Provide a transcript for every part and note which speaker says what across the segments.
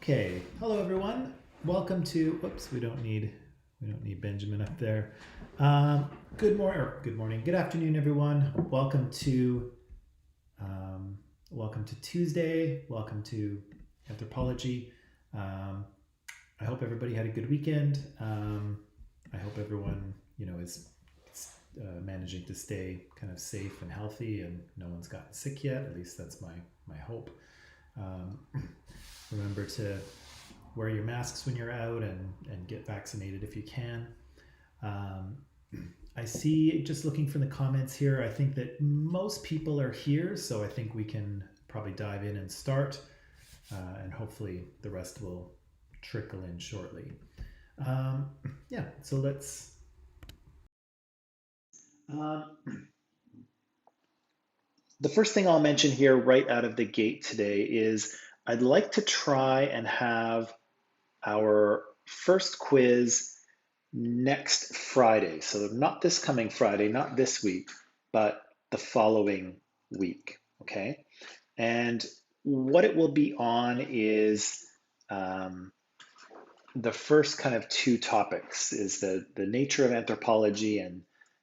Speaker 1: Okay, hello everyone. Welcome to. Whoops, we don't need Benjamin up there. Good morning, good afternoon, everyone. Um, welcome to Tuesday. Welcome to Anthropology. Um, I hope everybody had a good weekend. I hope everyone is managing to stay kind of safe and healthy, and no one's gotten sick yet. At least that's my hope. Um, Remember to wear your masks when you're out and get vaccinated if you can. Um, I see, just looking from the comments here, I think that most people are here, so I think we can probably dive in and start, and hopefully the rest will trickle in shortly. Um, yeah, so let's. Um, the first thing I'll mention here right out of the gate today is I'd like to try and have our first quiz next Friday. So not this coming Friday, not this week, but the following week. Okay. And what it will be on is um, the first kind of two topics is the nature of anthropology and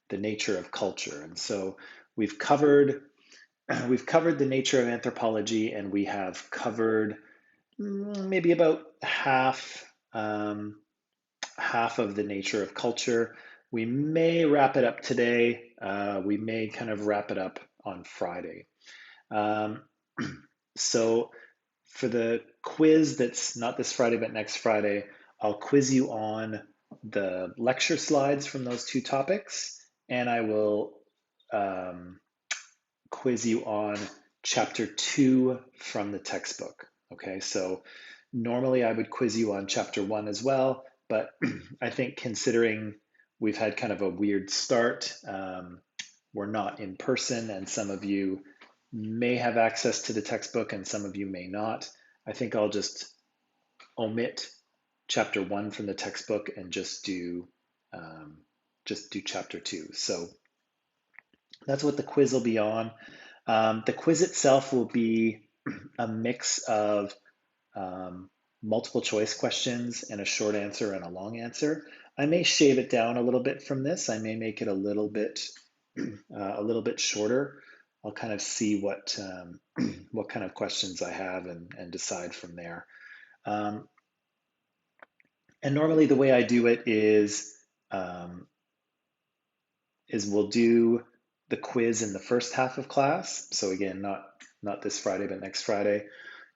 Speaker 1: the nature of culture. And so we've covered we've covered the nature of anthropology, and we have covered maybe about half of the nature of culture. We may wrap it up today. We may kind of wrap it up on Friday. Um, so for the quiz that's not this Friday, but next Friday, I'll quiz you on the lecture slides from those two topics, and I will um, quiz you on chapter 2 from the textbook. Okay, so normally I would quiz you on chapter 1 as well, but I think considering we've had kind of a weird start, we're not in person, and some of you may have access to the textbook and some of you may not. I think I'll omit chapter 1 from the textbook and just do chapter 2. So that's what the quiz will be on. The quiz itself will be a mix of multiple choice questions and a short answer and a long answer. I may shave it down a little bit from this. I may make it a little bit shorter. I'll kind of see what kind of questions I have and decide from there. Um, and normally the way I do it um, is we'll do the quiz in the first half of class. So again, not this Friday, but next Friday.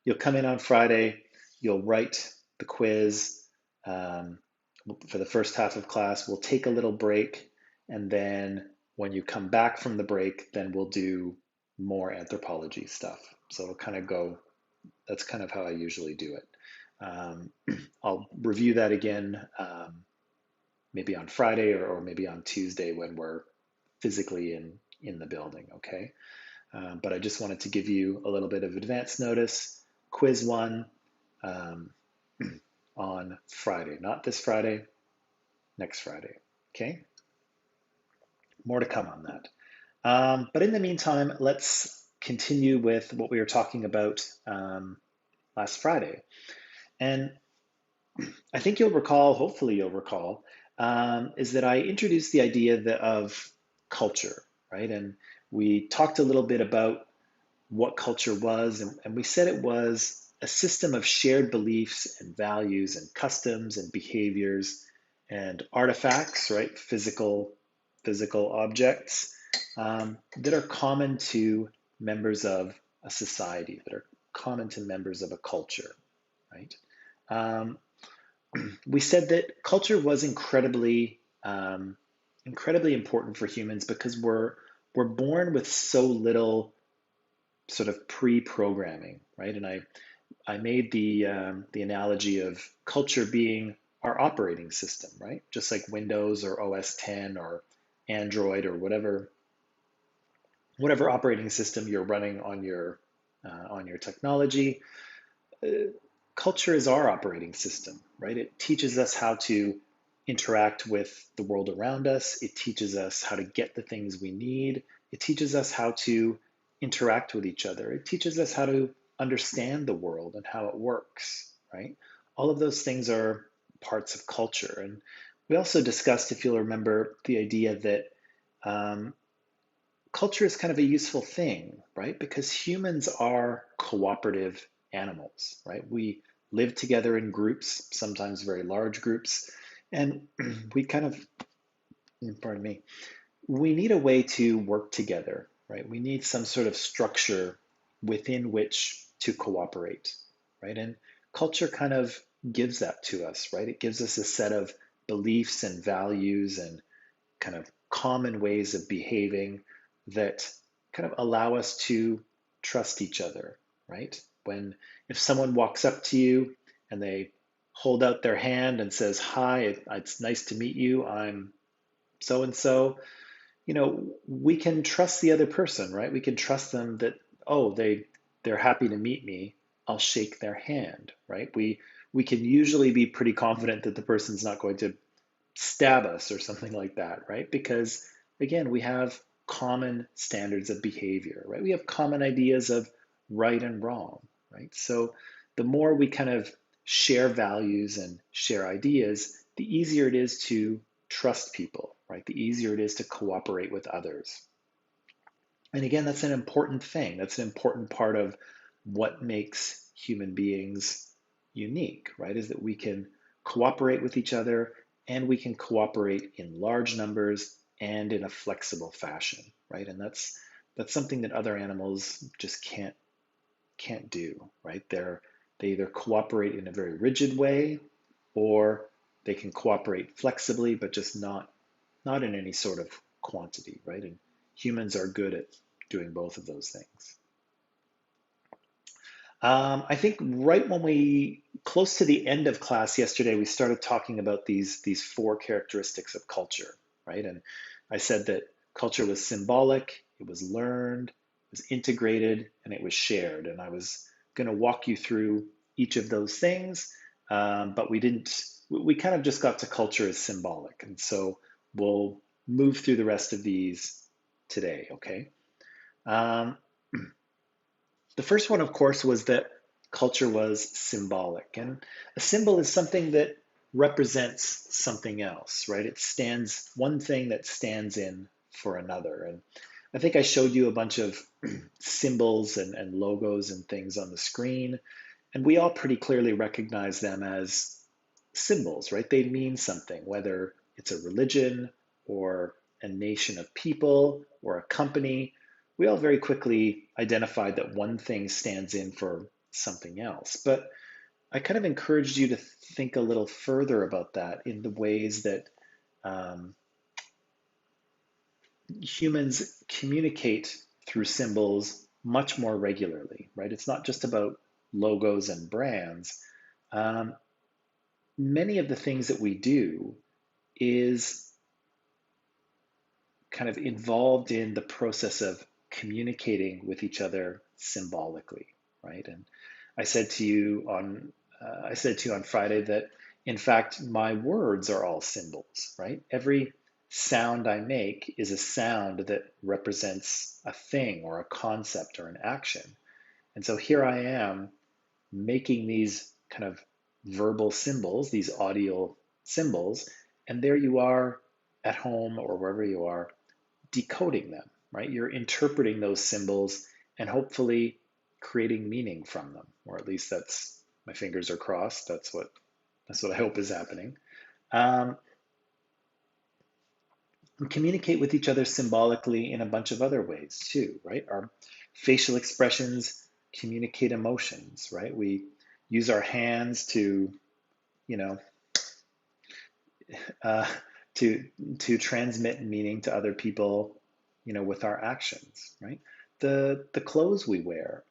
Speaker 1: You'll come in on Friday, you'll write the quiz um, for the first half of class. We'll take a little break, and then when you come back from the break, then we'll do more anthropology stuff. So it'll kind of go, that's kind of how I usually do it. I'll review that again maybe on Friday or maybe on Tuesday when we're physically in the building, okay? But I just wanted to give you a little bit of advance notice. Quiz 1 um, on Friday, not this Friday, next Friday, okay? More to come on that. But in the meantime, let's continue with what we were talking about last Friday. And I think you'll recall, hopefully you'll recall, is that I introduced the idea of culture, right? And we talked a little bit about what culture was, and we said it was a system of shared beliefs and values and customs and behaviors and artifacts, right? Physical objects that are common to members of a society, that are common to members of a culture, right? Um, we said that culture was incredibly important for humans because we're born with so little sort of pre-programming, right? And I made the analogy of culture being our operating system, right? Just like Windows or OS 10 or Android or whatever operating system you're running on your technology. Culture is our operating system, right? It teaches us how to interact with the world around us. It teaches us how to get the things we need. It teaches us how to interact with each other. It teaches us how to understand the world and how it works, right? All of those things are parts of culture. And we also discussed, if you'll remember, the idea that um, culture is kind of a useful thing, right? Because humans are cooperative animals, right? We live together in groups, sometimes very large groups, and we kind of, pardon me, we need a way to work together, right? We need some sort of structure within which to cooperate, right? And culture kind of gives that to us, right? It gives us a set of beliefs and values and kind of common ways of behaving that kind of allow us to trust each other, right? When if someone walks up to you and they hold out their hand and says, "Hi, it's nice to meet you. I'm so and so," we can trust the other person, right? We can trust them that, oh, they're happy to meet me. I'll shake their hand, right? We can usually be pretty confident that the person's not going to stab us or something like that, right? Because again, we have common standards of behavior, right? We have common ideas of right and wrong, right? So the more we kind of share values and share ideas, the easier it is to trust people, right? The easier it is to cooperate with others. And again, that's an important thing. That's an important part of what makes human beings unique, right? Is that we can cooperate with each other and we can cooperate in large numbers and in a flexible fashion, right? And that's something that other animals just can't do, right? They either cooperate in a very rigid way or they can cooperate flexibly, but just not in any sort of quantity, right? And humans are good at doing both of those things. I think right when we close to the end of class yesterday, we started talking about these four characteristics of culture, right? And I said that culture was symbolic, it was learned, it was integrated, and it was shared. And I was going to walk you through each of those things, but we didn't. We kind of just got to culture as symbolic, and so we'll move through the rest of these today. Okay. Um, the first one, of course, was that culture was symbolic. And a symbol is something that represents something else, right? It stands one thing that stands in for another. And I think I showed you a bunch of symbols and logos and things on the screen, and we all pretty clearly recognize them as symbols, right? They mean something, whether it's a religion or a nation of people or a company. We all very quickly identified that one thing stands in for something else. But I kind of encouraged you to think a little further about that in the ways that um, humans communicate through symbols much more regularly, right? It's not just about logos and brands. Um, Many of the things that we do is kind of involved in the process of communicating with each other symbolically, right? And I said to you on I said to you on Friday that in fact my words are all symbols, right? Every sound I make is a sound that represents a thing or a concept or an action. And so here I am making these kind of verbal symbols, these audio symbols, and there you are at home or wherever you are decoding them, right? You're interpreting those symbols and hopefully creating meaning from them, or at least that's my fingers are crossed. That's what I hope is happening. Um, we communicate with each other symbolically in a bunch of other ways too, right? Our facial expressions communicate emotions, right? We use our hands to, you know, uh, to transmit meaning to other people, with our actions, right? The clothes we wear,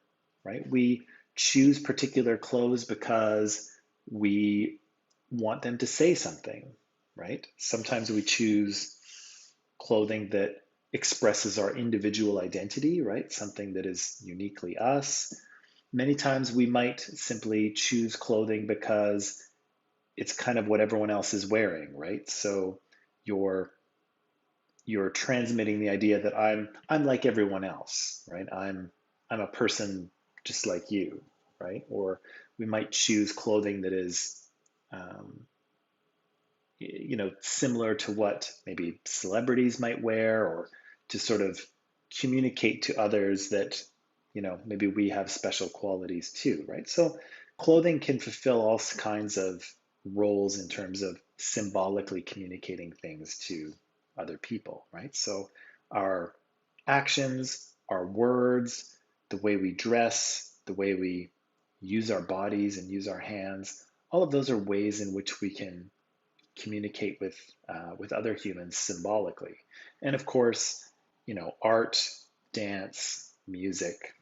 Speaker 1: right? We choose particular clothes because we want them to say something, right? Sometimes we choose clothing that expresses our individual identity, right? Something that is uniquely us. Many times we might simply choose clothing because it's kind of what everyone else is wearing, right? So you're you're transmitting the idea that I'm like everyone else, right? I'm a person just like you, right? Or we might choose clothing that is, um, similar to what maybe celebrities might wear, or to sort of communicate to others that, maybe we have special qualities too, right? So clothing can fulfill all kinds of roles in terms of symbolically communicating things to other people, right? So our actions, our words, the way we dress, the way we use our bodies and use our hands, all of those are ways in which we can communicate with other humans symbolically. And of course, art, dance, music,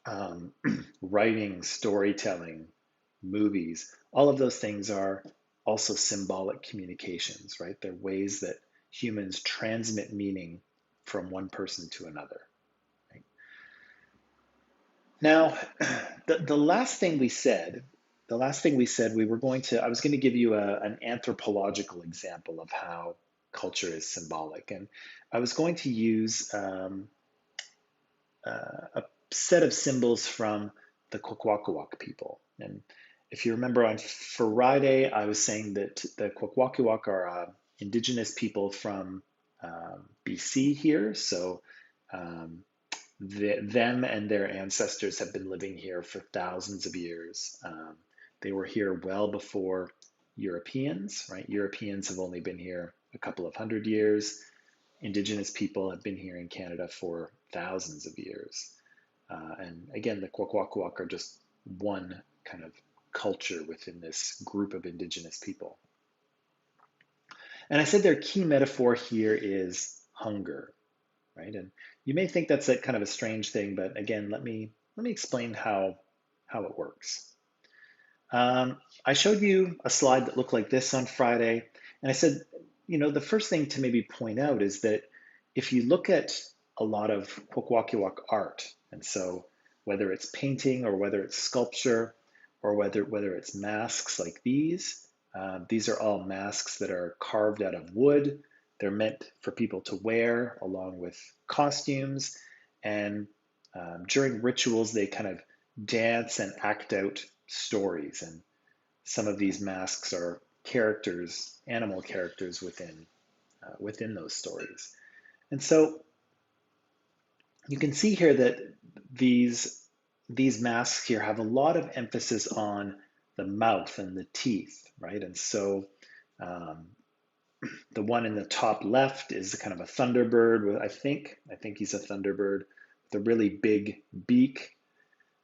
Speaker 1: um, writing, storytelling, movies, all of those things are also symbolic communications, right? They're ways that humans transmit meaning from one person to another. Right? Now, the last thing we said, I was going to give you an anthropological example of how culture is symbolic. And I was going to use a set of symbols from the Kokuaki Walk people. And if you remember on Friday, I was saying that the Kokuaki Walk are indigenous people from BC here. So um, them and their ancestors have been living here for thousands of years. They were here well before Europeans, right? Europeans have only been here a couple of hundred years. Indigenous people have been here in Canada for thousands of years. And again, the Kwakwaka'wakw are just one kind of culture within this group of Indigenous people. And I said their key metaphor here is hunger, right? And you may think that's a kind of a strange thing, but again, let me explain how it works. I showed you a slide that looked like this on Friday, and I said, the first thing to maybe point out is that if you look at a lot of Kwakwaka'wakw art, and so whether it's painting or whether it's sculpture or whether it's masks like these are all masks that are carved out of wood. They're meant for people to wear along with costumes, and during rituals, they kind of dance and act out stories. And some of these masks are characters, animal characters within those stories. And so you can see here that these masks here have a lot of emphasis on the mouth and the teeth, right? And so um, the one in the top left is kind of a thunderbird with, I think he's a thunderbird with a really big beak.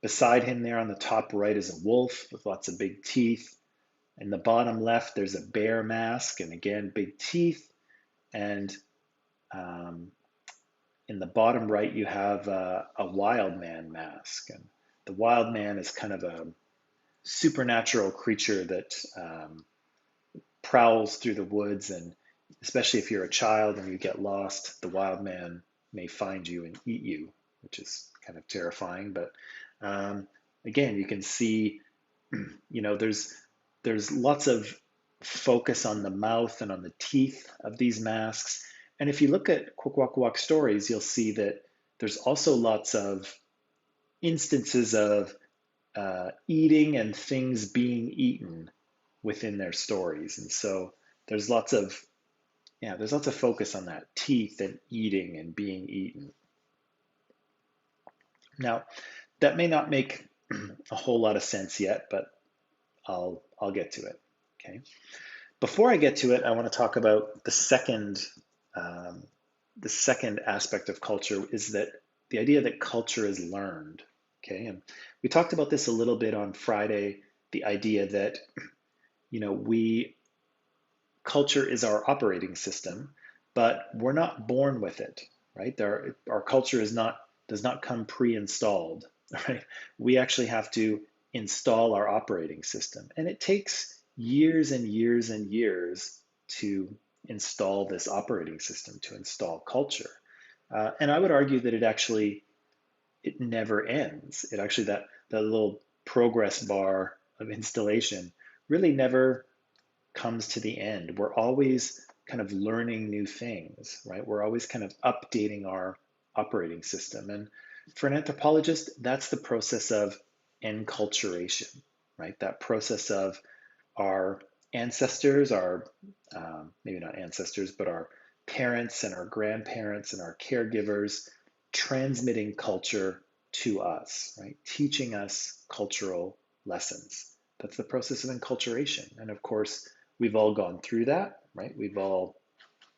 Speaker 1: Beside him there on the top right is a wolf with lots of big teeth. In the bottom left, there's a bear mask, and again, big teeth. And um, in the bottom right, you have a wild man mask. And the wild man is kind of a supernatural creature that prowls through the woods. And especially if you're a child and you get lost, the wild man may find you and eat you, which is kind of terrifying. But again, you can see, there's lots of focus on the mouth and on the teeth of these masks. And if you look at Kwakwaka'wakw stories, you'll see that there's also lots of instances of eating and things being eaten within their stories. And so there's lots of focus on that, teeth and eating and being eaten. Now, that may not make a whole lot of sense yet, but I'll get to it. Okay. Before I get to it, I want to talk about the second aspect of culture is that the idea that culture is learned. Okay, and we talked about this a little bit on Friday. The idea that culture is our operating system, but we're not born with it, right? Our culture does not come pre-installed, right? We actually have to install our operating system, and it takes years and years and years to install this operating system, to install culture. And I would argue that it never ends. It actually, that little progress bar of installation really never comes to the end. We're always kind of learning new things, right? We're always kind of updating our operating system. And for an anthropologist, that's the process of enculturation, right? That process of our ancestors, our maybe not ancestors, but our parents and our grandparents and our caregivers transmitting culture to us, right? Teaching us cultural lessons. That's the process of enculturation. And of course, we've all gone through that, right? We've all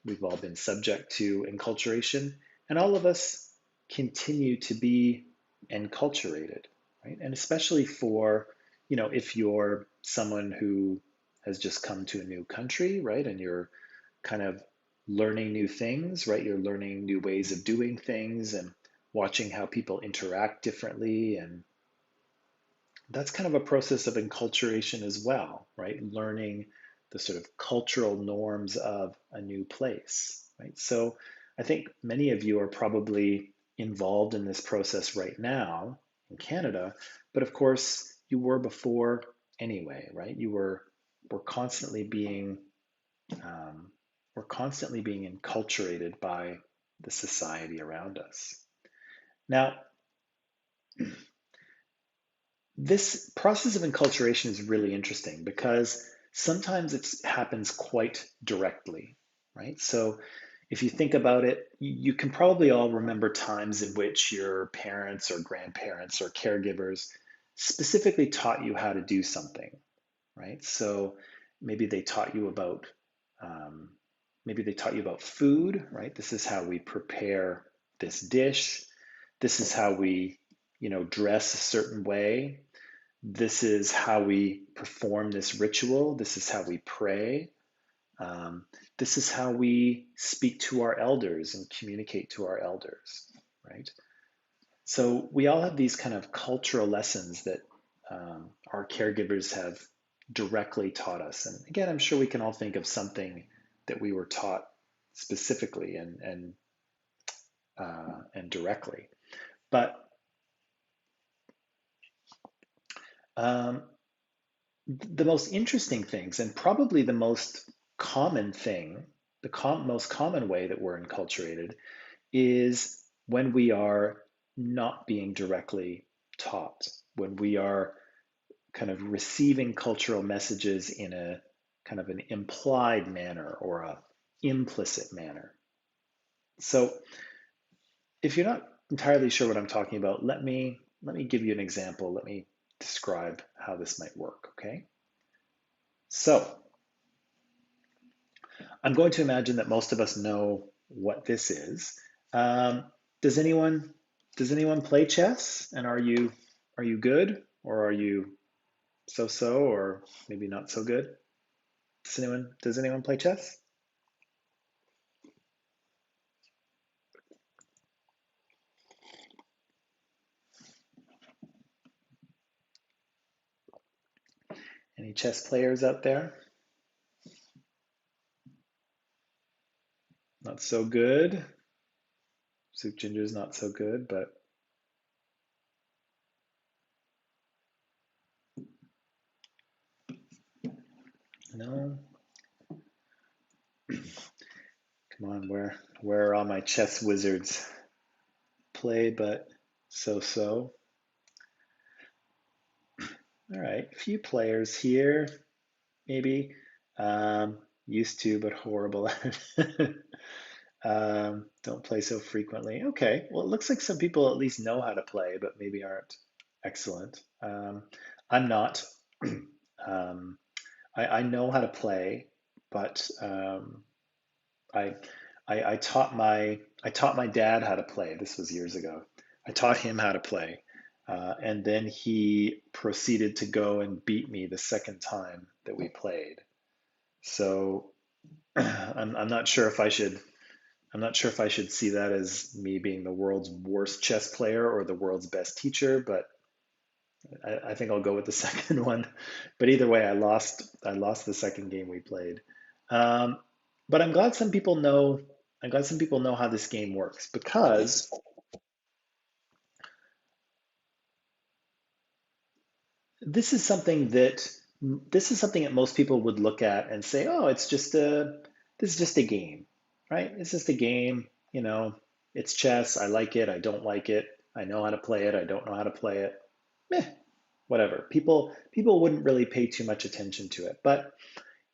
Speaker 1: been subject to enculturation, and all of us continue to be enculturated, right? And especially for, if you're someone who has just come to a new country, right? And you're kind of learning new things, right? You're learning new ways of doing things and watching how people interact differently. And that's kind of a process of enculturation as well, right? Learning the sort of cultural norms of a new place, right? So I think many of you are probably involved in this process right now in Canada, but of course you were before anyway, right? We're constantly being um, we're constantly being enculturated by the society around us. Now, this process of enculturation is really interesting because sometimes it happens quite directly, right? So if you think about it, you can probably all remember times in which your parents or grandparents or caregivers specifically taught you how to do something, right? So maybe they taught you about um, maybe they taught you about food, right? This is how we prepare this dish. This is how we, dress a certain way. This is how we perform this ritual. This is how we pray. Um, this is how we speak to our elders and communicate to our elders, right? So we all have these kind of cultural lessons that our caregivers have directly taught us. And again, I'm sure we can all think of something that we were taught specifically and directly. But um, the most interesting things, and probably the most common thing, the most common way that we're enculturated is when we are not being directly taught, when we are kind of receiving cultural messages in a kind of an implied manner or a implicit manner. So if you're not entirely sure what I'm talking about, let me give you an example. Let me describe how this might work, okay? So I'm going to imagine that most of us know what this is. Um, does anyone play chess? And are you good, or are you so or maybe not so good? Does anyone play chess? Any chess players out there? Not so good. Soup Ginger's not so good, but no. Come on, where are all my chess wizards? Play, but so. All right, a few players here, maybe. Used to, but horrible at it. Don't play so frequently. Okay, well, it looks like some people at least know how to play, but maybe aren't excellent. I'm not. Um, I know how to play, but I, I taught my dad how to play. This was years ago. I taught him how to play, and then he proceeded to go and beat me the second time that we played. So I'm not sure if I should. I'm not sure if I should see that as me being the world's worst chess player or the world's best teacher, but I think I'll go with the second one. But either way, I lost. I lost the second game we played. Um, but I'm glad some people know. I'm glad some people know how this game works because this is something that this is something that most people would look at and say, "Oh, this is just a game, right? It's just a game. It's chess. I like it. I don't like it. I know how to play it. I don't know how to play it. Meh, whatever. People wouldn't really pay too much attention to it. But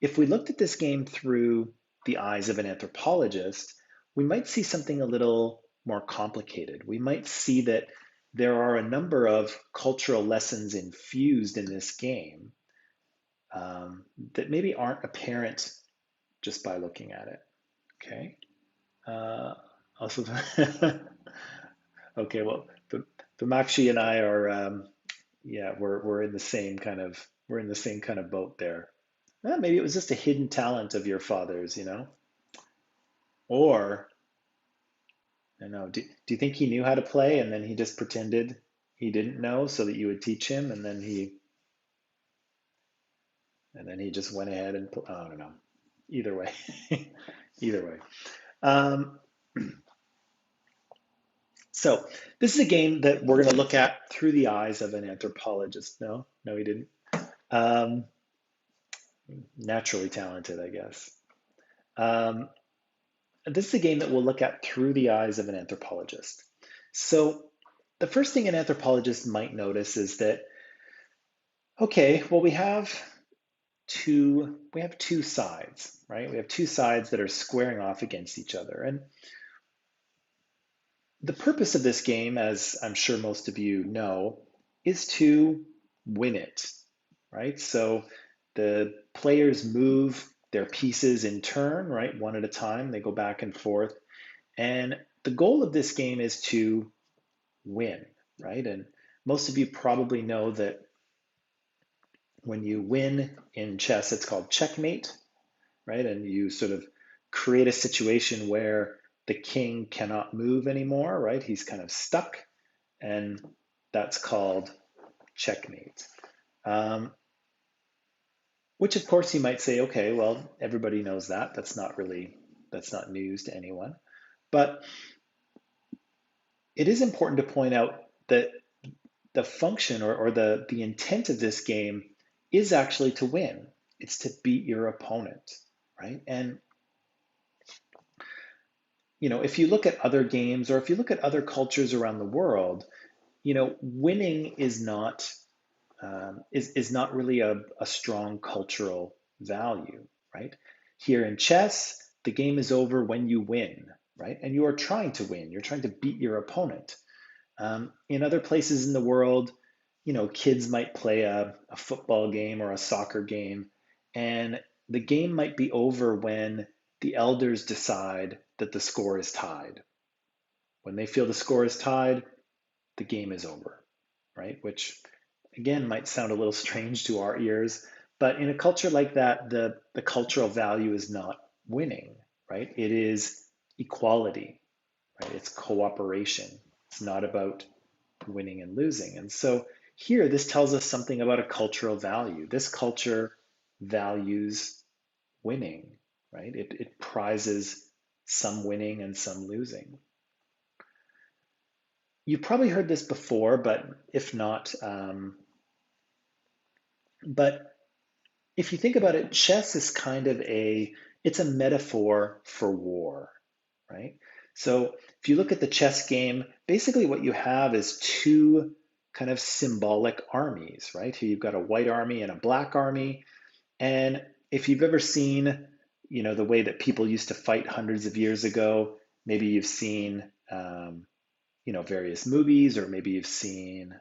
Speaker 1: if we looked at this game through the eyes of an anthropologist, we might see something a little more complicated. We might see that there are a number of cultural lessons infused in this game that maybe aren't apparent just by looking at it. Okay. Also, okay. Well, Vimakshi and I are, yeah, we're in the same kind of boat there. Maybe it was just a hidden talent of your father's, or I don't know. Do you think he knew how to play and then he just pretended he didn't know so that you would teach him, and then he just went ahead and I don't know. Either way, either way. Um, so this is a game that we're going to look at through the eyes of an anthropologist. No, no, he didn't. Um, Naturally talented, I guess. Um, this is a game that we'll look at through the eyes of an anthropologist. So the first thing an anthropologist might notice is that, okay, well, we have two sides, right? We have two sides that are squaring off against each other. And the purpose of this game, as I'm sure most of you know, is to win it, right? So the players move their pieces in turn, right? One at a time, they go back and forth. And the goal of this game is to win, right? And most of you probably know that when you win in chess, it's called checkmate, right? And you sort of create a situation where the king cannot move anymore, right? He's kind of stuck, and that's called checkmate. Which of course you might say, okay, well, everybody knows that. That's not news to anyone. But it is important to point out that the function or the intent of this game is actually to win. It's to beat your opponent, right? And if you look at other games or if you look at other cultures around the world, winning is not really a strong cultural value, right? Here in chess, the game is over when you win, right? And you are trying to win. You're trying to beat your opponent. In other places in the world, kids might play a football game or a soccer game, and the game might be over when the elders decide that the score is tied. When they feel the score is tied, the game is over, right? Which again might sound a little strange to our ears, but in a culture like that, the cultural value is not winning, right? It is equality, right? It's cooperation. It's not about winning and losing. And so here, this tells us something about a cultural value. This culture values winning, right? It prizes some winning and some losing. You've probably heard this before, but if not, but if you think about it, chess is it's a metaphor for war, right? So if you look at the chess game, basically what you have is two kind of symbolic armies, right? Here you've got a white army and a black army. And if you've ever seen, the way that people used to fight hundreds of years ago, maybe you've seen, various movies, or maybe you've seen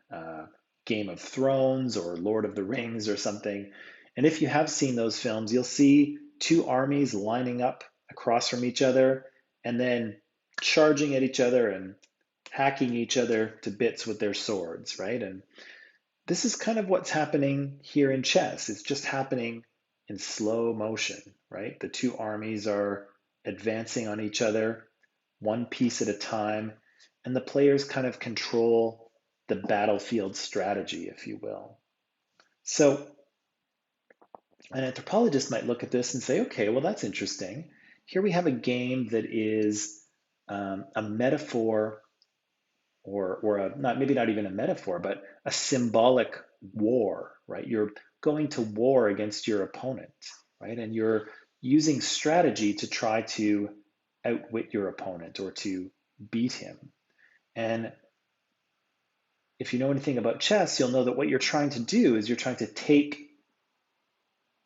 Speaker 1: Game of Thrones or Lord of the Rings or something. And if you have seen those films, you'll see two armies lining up across from each other and then charging at each other and hacking each other to bits with their swords, right? And this is kind of what's happening here in chess. It's just happening in slow motion, right? The two armies are advancing on each other, one piece at a time, and the players kind of control the battlefield strategy, if you will. So an anthropologist might look at this and say, okay, well, that's interesting. Here we have a game that is a metaphor, or maybe not even a metaphor, but a symbolic war, right? You're going to war against your opponent, right? And you're using strategy to try to outwit your opponent or to beat him. And if you know anything about chess, you'll know that what you're trying to do is you're trying to take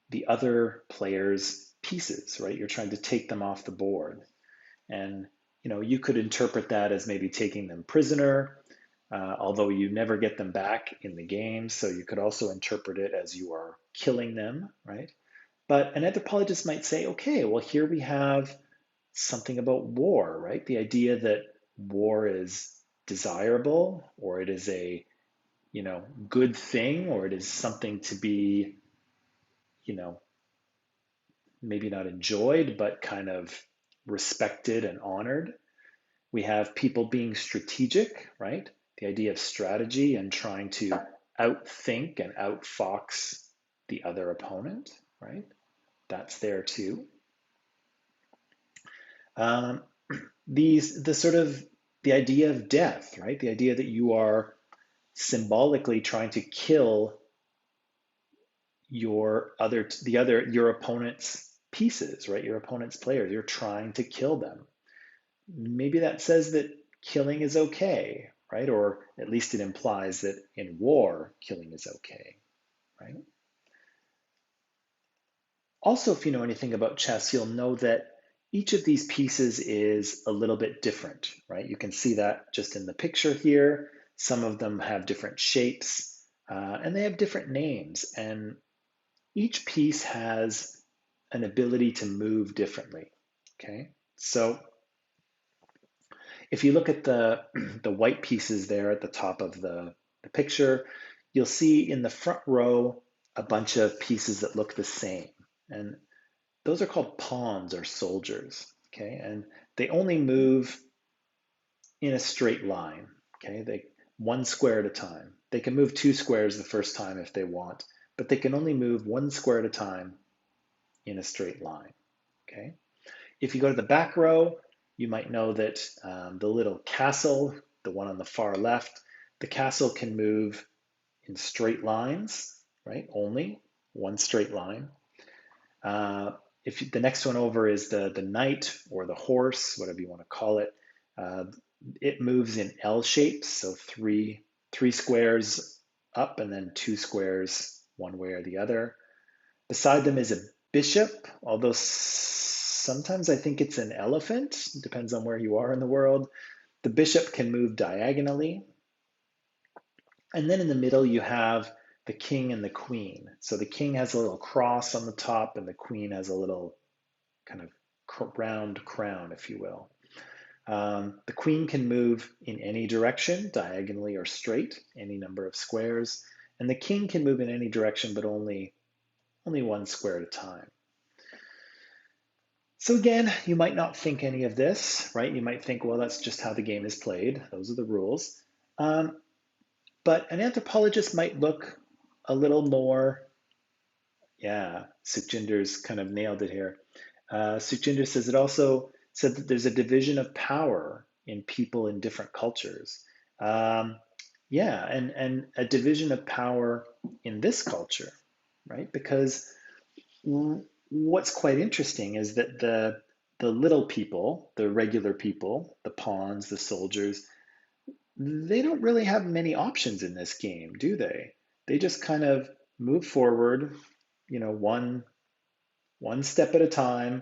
Speaker 1: the other player's pieces, right? You're trying to take them off the board. And you could interpret that as maybe taking them prisoner, although you never get them back in the game. So you could also interpret it as you are killing them, right? But an anthropologist might say, okay, well, here we have something about war, right? The idea that war is desirable, or it is a good thing, or it is something to be, you know, maybe not enjoyed, but kind of respected and honored. We have people being strategic, right? The idea of strategy and trying to outthink and outfox the other opponent, right? That's there too. Um, the sort of the idea of death, right? The idea that you are symbolically trying to kill your opponent's pieces, right? Your opponent's players. You're trying to kill them. Maybe that says that killing is okay, right? Or at least it implies that in war, killing is okay, right? Also, if you know anything about chess, you'll know that each of these pieces is a little bit different, right? You can see that just in the picture here. Some of them have different shapes, and they have different names. And each piece has an ability to move differently, okay? So if you look at the, the white pieces there at the top of the picture, you'll see in the front row a bunch of pieces that look the same. And those are called pawns or soldiers, okay? And they only move in a straight line, okay? One square at a time. They can move two squares the first time if they want, but they can only move one square at a time in a straight line, okay? If you go to the back row, you might know that the little castle, the one on the far left, the castle can move in straight lines, right? Only one straight line. If the next one over is the knight or the horse, whatever you want to call it, uh, it moves in L shapes, so three squares up and then two squares one way or the other. Beside them is a bishop, although sometimes I think it's an elephant, depends on where you are in the world. The bishop can move diagonally. And then in the middle, you have the king and the queen. So the king has a little cross on the top, and the queen has a little kind of round crown, if you will. The queen can move in any direction, diagonally or straight, any number of squares. And the king can move in any direction, but only one square at a time. So again, you might not think any of this, right? You might think, well, that's just how the game is played. Those are the rules. But an anthropologist might look a little more, yeah, Sukhjinder's kind of nailed it here. Sukhjinder says it also said that there's a division of power in people in different cultures. Yeah, and a division of power in this culture, right? Because what's quite interesting is that the little people, the regular people, the pawns, the soldiers, they don't really have many options in this game, do they? They just kind of move forward, one step at a time,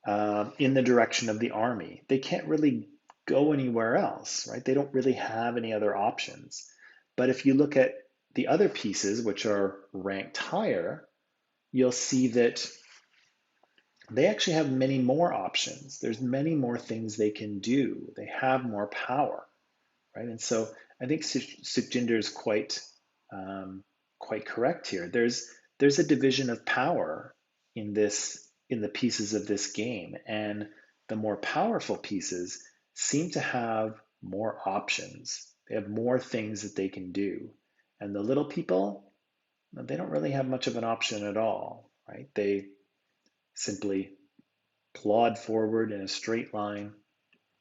Speaker 1: in the direction of the army. They can't really go anywhere else, right? They don't really have any other options. But if you look at the other pieces, which are ranked higher, you'll see that they actually have many more options. There's many more things they can do. They have more power, right? And so I think Sukhjinder is quite correct here. There's a division of power in the pieces of this game, and the more powerful pieces seem to have more options. They have more things that they can do, and the little people, they don't really have much of an option at all, right? They simply plod forward in a straight line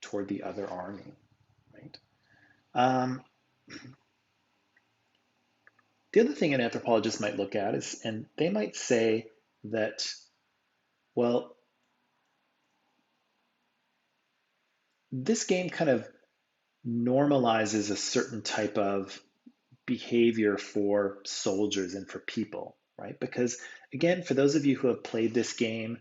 Speaker 1: toward the other army, right? Um, the other thing an anthropologist might look at is, and they might say that, well, this game kind of normalizes a certain type of behavior for soldiers and for people, right? Because again, for those of you who have played this game,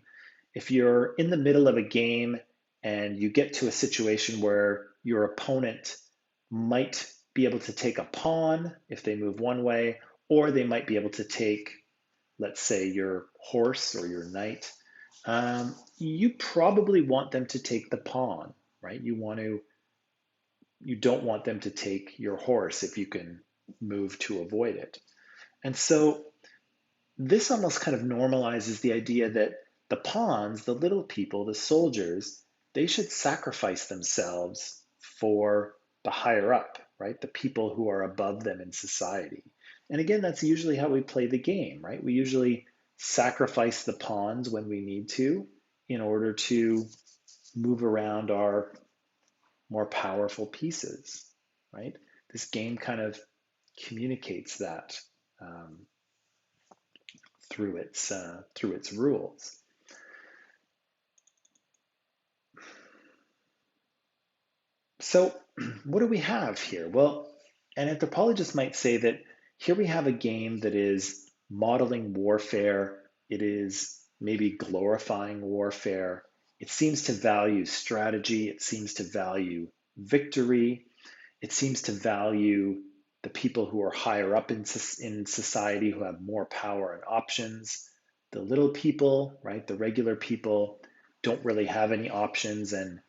Speaker 1: if you're in the middle of a game and you get to a situation where your opponent might be able to take a pawn if they move one way, or they might be able to take, let's say, your horse or your knight, you probably want them to take the pawn, right? You don't want them to take your horse if you can move to avoid it. And so this almost kind of normalizes the idea that the pawns, the little people, the soldiers, they should sacrifice themselves for the higher up, right? The people who are above them in society. And again, that's usually how we play the game, right? We usually sacrifice the pawns when we need to in order to move around our more powerful pieces, right? This game kind of communicates that um, through its rules. So, what do we have here? Well, an anthropologist might say that here we have a game that is modeling warfare. It is maybe glorifying warfare. It seems to value strategy. It seems to value victory. It seems to value the people who are higher up in society who have more power and options. The little people, right, the regular people, don't really have any options and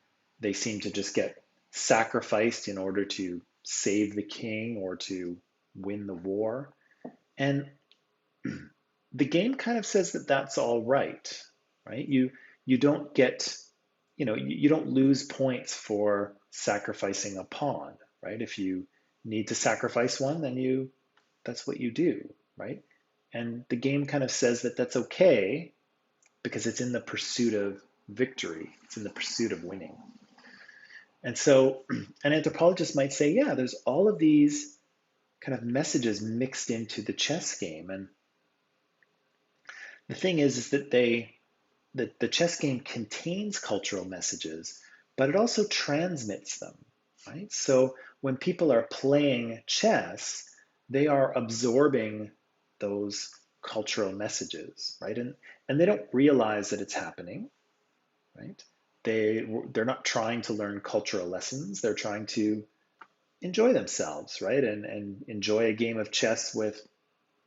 Speaker 1: they seem to just get sacrificed in order to save the king or to win the war. And the game kind of says that that's all right, right? You don't get, you don't lose points for sacrificing a pawn, right? If you need to sacrifice one, then that's what you do, right? And the game kind of says that that's okay because it's in the pursuit of victory. It's in the pursuit of winning. And so an anthropologist might say, yeah, there's all of these kind of messages mixed into the chess game. And the thing is that the chess game contains cultural messages, but it also transmits them, right? So when people are playing chess, they are absorbing those cultural messages, right? And they don't realize that it's happening, right? They're not trying to learn cultural lessons. They're trying to enjoy themselves, right? And enjoy a game of chess with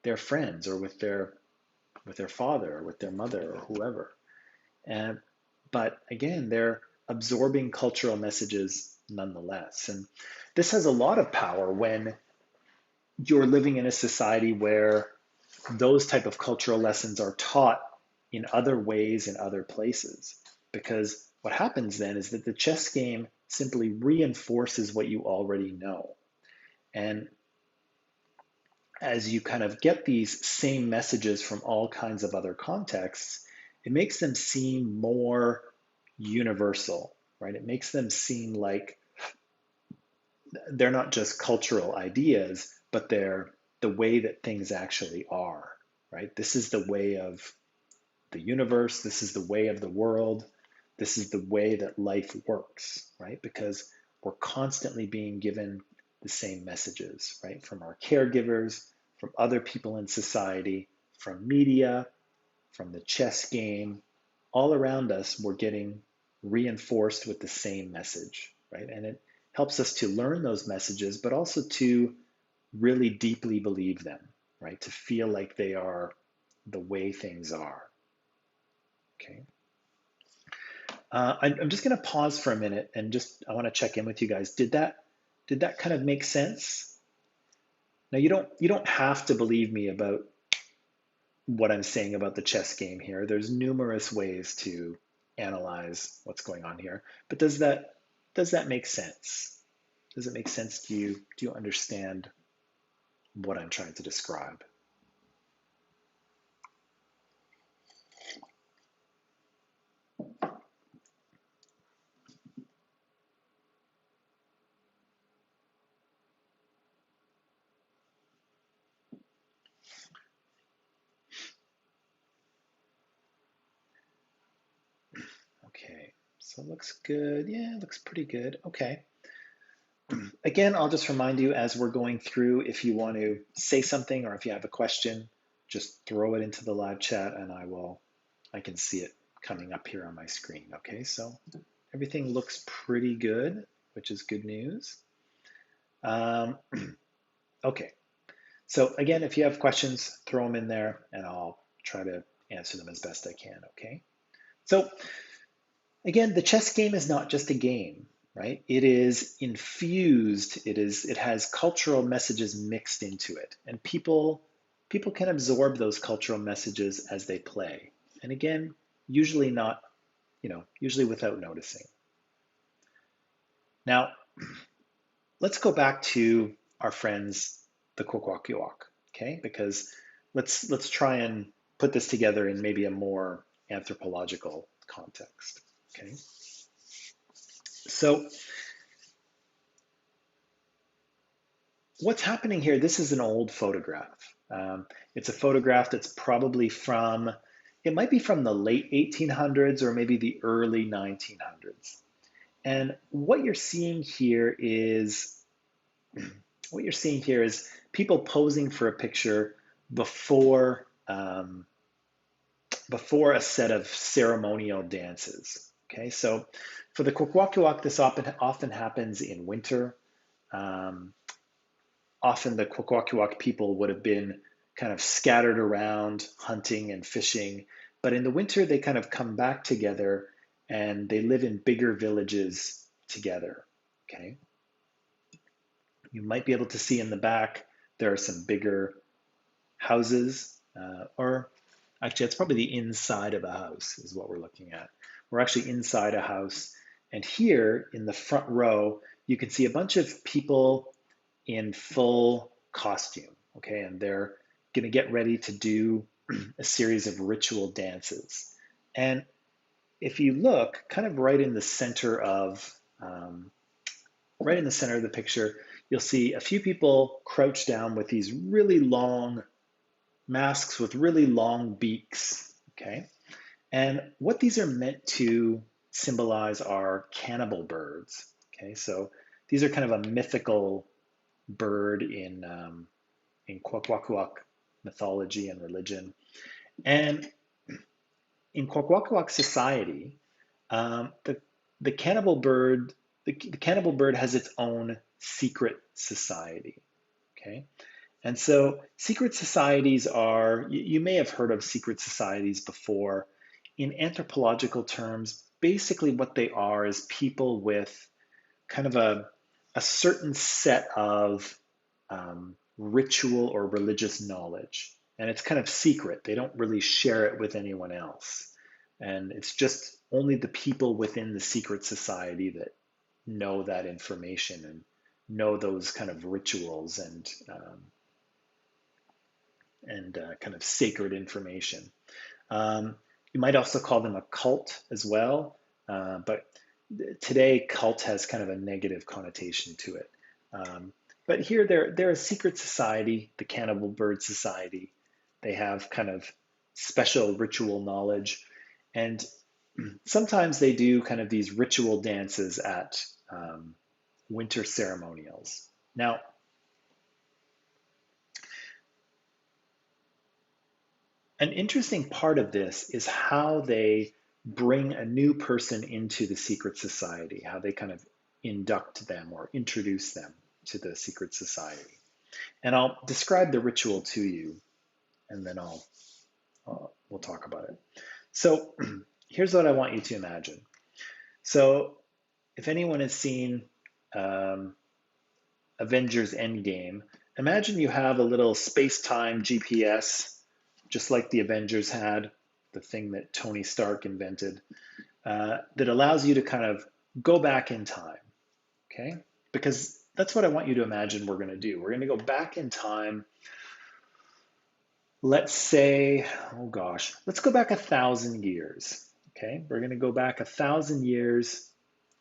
Speaker 1: their friends or with their father or with their mother or whoever. And but again, they're absorbing cultural messages nonetheless. And this has a lot of power when you're living in a society where those type of cultural lessons are taught in other ways in other places. Because what happens then is that the chess game simply reinforces what you already know. And as you kind of get these same messages from all kinds of other contexts, it makes them seem more universal, right? It makes them seem like they're not just cultural ideas, but they're the way that things actually are, right? This is the way of the universe. This is the way of the world. This is the way that life works, right? Because we're constantly being given the same messages, right? From our caregivers, from other people in society, from media, from the chess game. All around us, we're getting reinforced with the same message, right? And it helps us to learn those messages, but also to really deeply believe them, right? To feel like they are the way things are. Okay. I'm just going to pause for a minute and just I want to check in with you guys. Did that kind of make sense? Now you don't have to believe me about what I'm saying about the chess game here. There's numerous ways to analyze what's going on here. But does that make sense? Does it make sense to you? Do you understand what I'm trying to describe? Okay, so it looks good. Yeah, it looks pretty good. Okay. again, I'll just remind you as we're going through, if you want to say something or if you have a question, just throw it into the live chat and I can see it coming up here on my screen. Okay, so everything looks pretty good, which is good news. Okay, so again, if you have questions, throw them in there and I'll try to answer them as best I can, okay? So again, the chess game is not just a game, right? It is infused, it has cultural messages mixed into it, and people can absorb those cultural messages as they play. And again, usually not, usually without noticing. Now, let's go back to our friends, the Kokuaki Walk, okay? Because let's try and put this together in maybe a more anthropological context, okay? So what's happening here, this is an old photograph. It's a photograph that's probably from, it might be from the late 1800s or maybe the early 1900s. And what you're seeing here is people posing for a picture before before a set of ceremonial dances. Okay, so for the Kokuaki Walk, this often happens in winter. Um, Often the Kokuaki Walk people would have been kind of scattered around hunting and fishing, but in the winter they kind of come back together and they live in bigger villages together. Okay, you might be able to see in the back there are some bigger houses, or actually, it's probably the inside of a house is what we're looking at. We're actually inside a house, and here in the front row, you can see a bunch of people in full costume, okay, and they're going to get ready to do a series of ritual dances. And if you look, kind of right in the center of the picture, you'll see a few people crouched down with these really long masks with really long beaks, okay? And what these are meant to symbolize are cannibal birds, okay? So these are kind of a mythical bird in Kwakwaka'wakw mythology and religion. And in Kwakwaka'wakw society, the cannibal bird, the cannibal bird has its own secret society, okay? And so secret societies are, you may have heard of secret societies before. In anthropological terms, basically what they are is people with kind of a certain set of ritual or religious knowledge. And it's kind of secret. They don't really share it with anyone else. And it's just only the people within the secret society that know that information and know those kind of rituals and kind of sacred information. You might also call them a cult as well, but today cult has kind of a negative connotation to it. But here they're a secret society, the Cannibal Bird Society. They have kind of special ritual knowledge, and sometimes they do kind of these ritual dances at winter ceremonials. Now, an interesting part of this is how they bring a new person into the secret society, how they kind of induct them or introduce them to the secret society. And I'll describe the ritual to you, and then we'll talk about it. So here's what I want you to imagine. So if anyone has seen Avengers Endgame, imagine you have a little space-time GPS, just like the Avengers had, the thing that Tony Stark invented, that allows you to kind of go back in time, okay? Because that's what I want you to imagine we're going to do. We're going to go back in time. Let's say, oh gosh, let's go back 1,000 years, okay? We're going to go back 1,000 years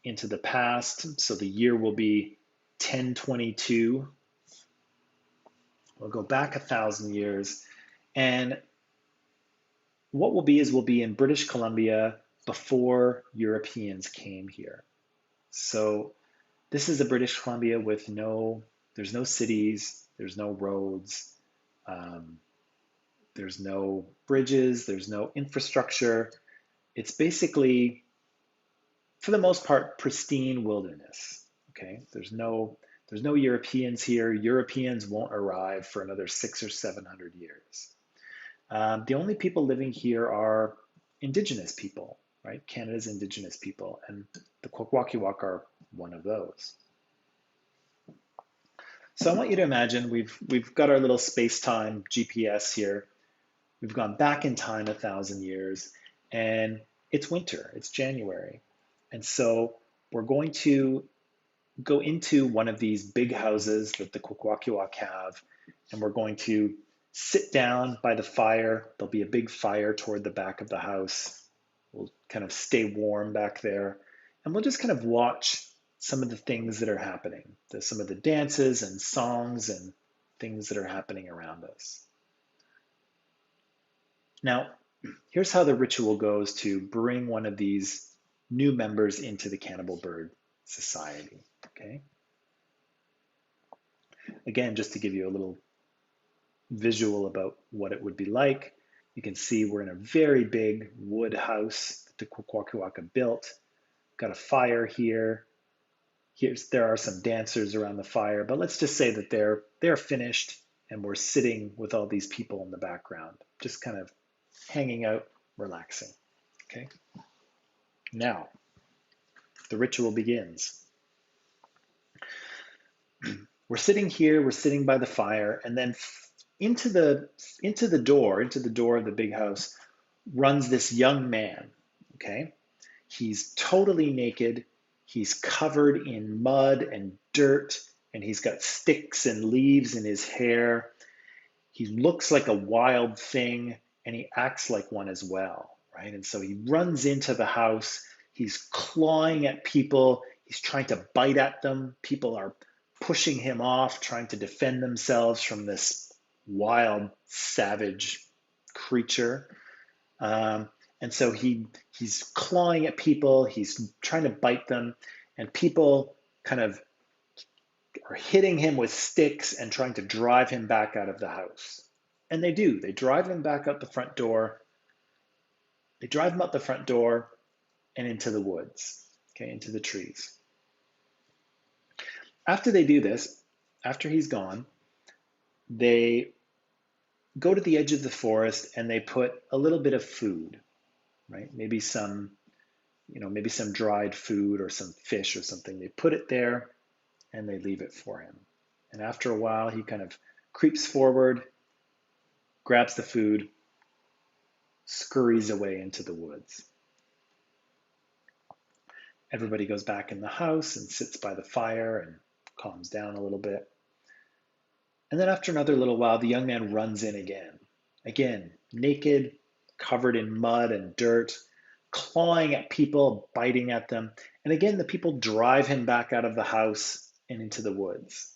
Speaker 1: into the past. So the year will be 1022. We'll go back 1,000 years. And what we'll be in British Columbia before Europeans came here. So This is the British Columbia with there's no cities, there's no roads, um, there's no bridges, there's no infrastructure. It's basically, for the most part, pristine wilderness. Okay, there's no Europeans here. Europeans won't arrive for another 600 or 700 years. The only people living here are Indigenous people, right? Canada's Indigenous people, and the Kokuaki Walk are one of those. So I want you to imagine we've got our little space-time GPS here. We've gone back in time 1,000 years, and it's winter. It's January, and so we're going to go into one of these big houses that the Kwakwaka'wakw have, and we're going to sit down by the fire. There'll be a big fire toward the back of the house. We'll kind of stay warm back there, and we'll just kind of watch some of the things that are happening, some of the dances and songs and things that are happening around us. Now, here's how the ritual goes to bring one of these new members into the cannibal bird society, okay? Again, just to give you a little visual about what it would be like, you can see we're in a very big wood house that the Kwakwaka'wakw built. Got a fire here. There are some dancers around the fire, but let's just say that they're finished and we're sitting with all these people in the background, just kind of hanging out, relaxing. Okay. Now, the ritual begins. We're sitting here, we're sitting by the fire, and then into the door of the big house runs this young man. Okay. He's totally naked. He's covered in mud and dirt, and he's got sticks and leaves in his hair. He looks like a wild thing, and he acts like one as well, right? And so he runs into the house. He's clawing at people. He's trying to bite at them. People are pushing him off, trying to defend themselves from this wild, savage creature. And so he's clawing at people, he's trying to bite them, and people kind of are hitting him with sticks and trying to drive him back out of the house. And they do. They drive him back out the front door. They drive him out the front door and into the woods, okay, into the trees. After they do this, after he's gone, they go to the edge of the forest and they put a little bit of food, right? Maybe some dried food or some fish or something. They put it there and they leave it for him. And after a while, he kind of creeps forward, grabs the food, scurries away into the woods. Everybody goes back in the house and sits by the fire and calms down a little bit. And then after another little while, the young man runs in again. Again, naked, covered in mud and dirt, clawing at people, biting at them. And again, the people drive him back out of the house and into the woods.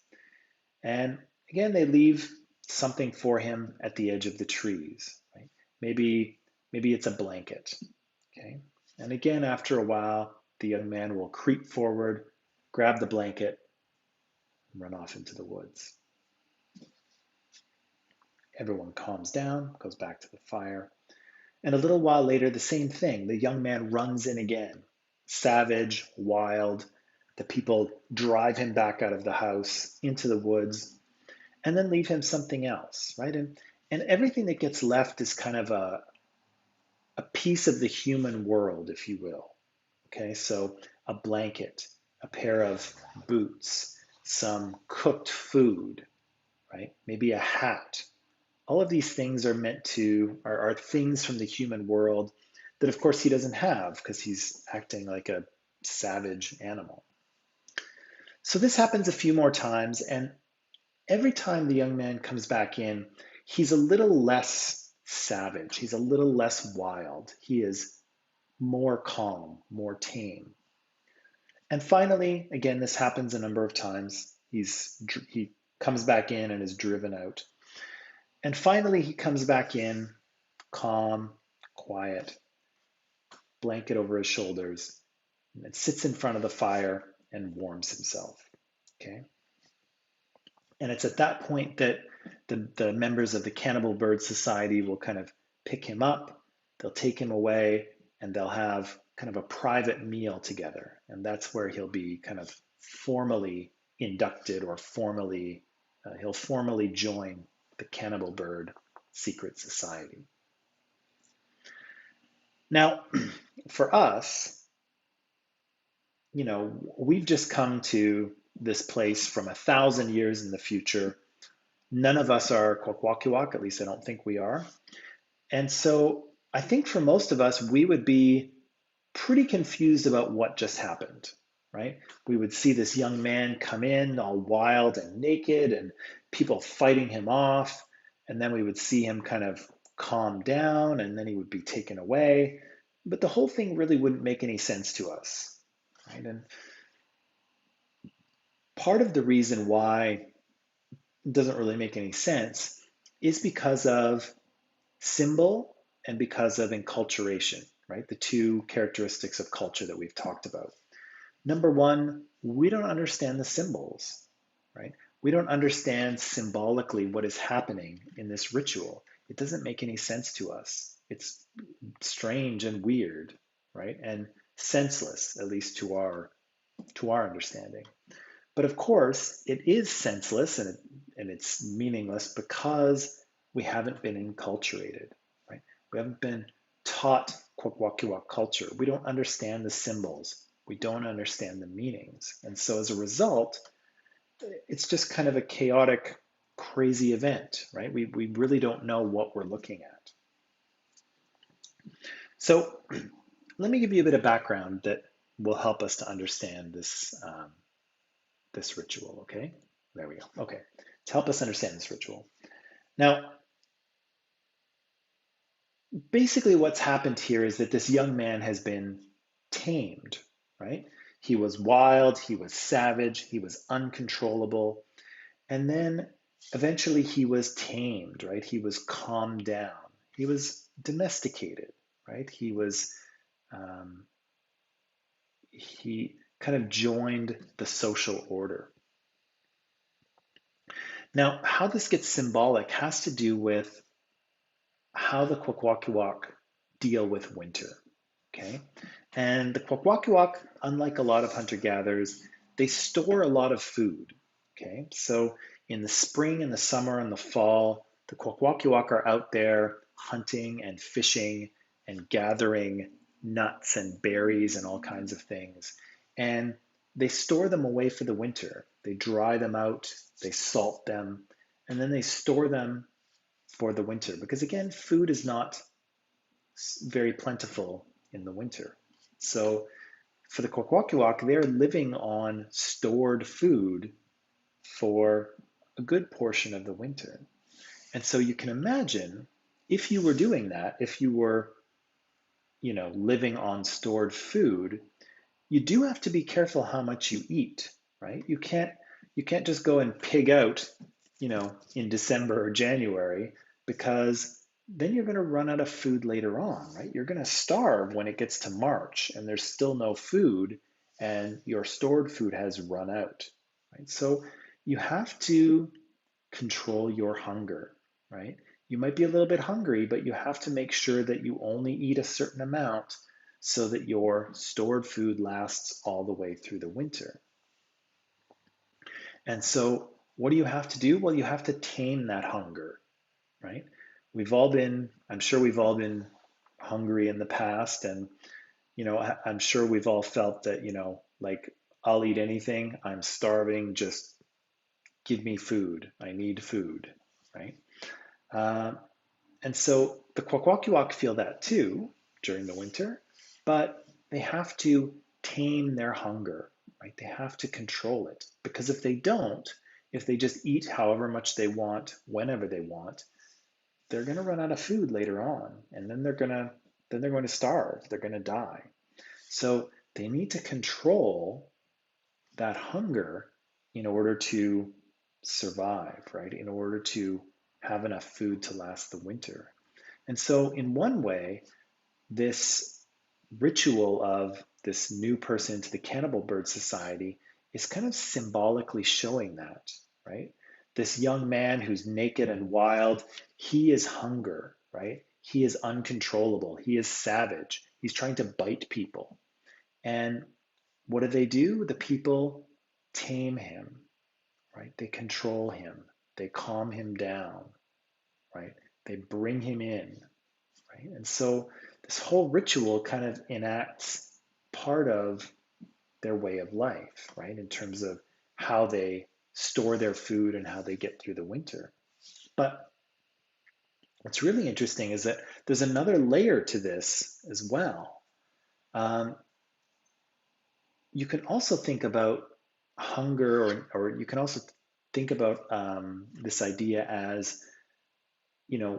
Speaker 1: And again, they leave something for him at the edge of the trees. Right? Maybe it's a blanket. Okay. And again, after a while, the young man will creep forward, grab the blanket, and run off into the woods. Everyone calms down, goes back to the fire. And a little while later, the same thing. The young man runs in again, savage, wild. The people drive him back out of the house into the woods and then leave him something else, right? And everything that gets left is kind of a piece of the human world, if you will. Okay, so a blanket, a pair of boots, some cooked food, right? Maybe a hat. All of these things are things from the human world that of course he doesn't have because he's acting like a savage animal. So this happens a few more times, and every time the young man comes back in, he's a little less savage, he's a little less wild, he is more calm, more tame. And finally, again, this happens a number of times, he comes back in and is driven out. And finally, he comes back in, calm, quiet, blanket over his shoulders, and sits in front of the fire and warms himself. Okay. And it's at that point that the members of the Cannibal Bird Society will kind of pick him up, they'll take him away, and they'll have kind of a private meal together. And that's where he'll be kind of formally inducted or formally, he'll formally join the Cannibal Bird Secret Society. Now, for us, we've just come to this place from 1,000 years in the future. None of us are Kokuaki Walk, at least I don't think we are. And so I think for most of us, we would be pretty confused about what just happened, right? We would see this young man come in all wild and naked and people fighting him off. And then we would see him kind of calm down and then he would be taken away. But the whole thing really wouldn't make any sense to us, right? And part of the reason why it doesn't really make any sense is because of symbol and because of enculturation, right? The two characteristics of culture that we've talked about. Number one, we don't understand the symbols, right? We don't understand symbolically what is happening in this ritual. It doesn't make any sense to us. It's strange and weird, right? And senseless, at least to our understanding. But of course, it is senseless and it's meaningless because we haven't been enculturated, right? We haven't been taught Kokuaki Walk culture. We don't understand the symbols. We don't understand the meanings. And so as a result, it's just kind of a chaotic, crazy event, right? We really don't know what we're looking at. So let me give you a bit of background that will help us to understand this, this ritual, okay? There we go. Okay, to help us understand this ritual. Now, basically what's happened here is that this young man has been tamed, right? He was wild, he was savage, he was uncontrollable, and then eventually he was tamed, right? He was calmed down. He was domesticated, right? He kind of joined the social order. Now, how this gets symbolic has to do with how the Kokuaki Walk deal with winter, okay? And the Kokuaki Walk, unlike a lot of hunter-gatherers, they store a lot of food, okay? So in the spring and the summer and the fall, the Kokuaki Walk are out there hunting and fishing and gathering nuts and berries and all kinds of things. And they store them away for the winter. They dry them out, they salt them, and then they store them for the winter. Because again, food is not very plentiful in the winter. So for the Kokuaki Walk, they're living on stored food for a good portion of the winter. And so you can imagine if you were doing that, if you were, living on stored food, you do have to be careful how much you eat, right? You can't just go and pig out, in December or January, because then you're going to run out of food later on, right? You're going to starve when it gets to March and there's still no food and your stored food has run out, right? So you have to control your hunger, right? You might be a little bit hungry, but you have to make sure that you only eat a certain amount so that your stored food lasts all the way through the winter. And so what do you have to do? Well, you have to tame that hunger, right? I'm sure we've all been hungry in the past. And, I'm sure we've all felt that, like, I'll eat anything, I'm starving, just give me food. I need food, right? Uh, and so the Kokuaki Walk feel that too during the winter, but they have to tame their hunger, right? They have to control it because if they don't, if they just eat however much they want, whenever they want, they're going to run out of food later on, and then they're going to starve. They're going to die. So they need to control that hunger in order to survive, right? In order to have enough food to last the winter. And so, in one way, this ritual of this new person into the cannibal bird society is kind of symbolically showing that, right? This young man who's naked and wild, he is hunger, right? He is uncontrollable. He is savage. He's trying to bite people. And what do? The people tame him, right? They control him. They calm him down, right? They bring him in, right? And so this whole ritual kind of enacts part of their way of life, right? In terms of how they store their food and how they get through the winter. But what's really interesting is that there's another layer to this as well. Um, you can also think about hunger, or you can also think about this idea as,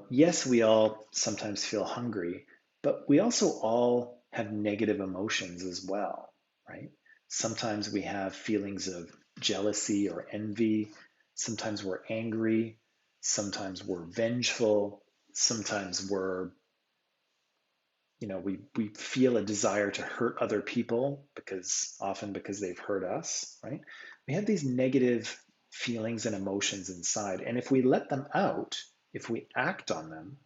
Speaker 1: yes, we all sometimes feel hungry, but we also all have negative emotions as well, right? Sometimes we have feelings of jealousy or envy. Sometimes we're angry. Sometimes we're vengeful. Sometimes we feel a desire to hurt other people often because they've hurt us, right? We have these negative feelings and emotions inside. And if we let them out, if we act on them,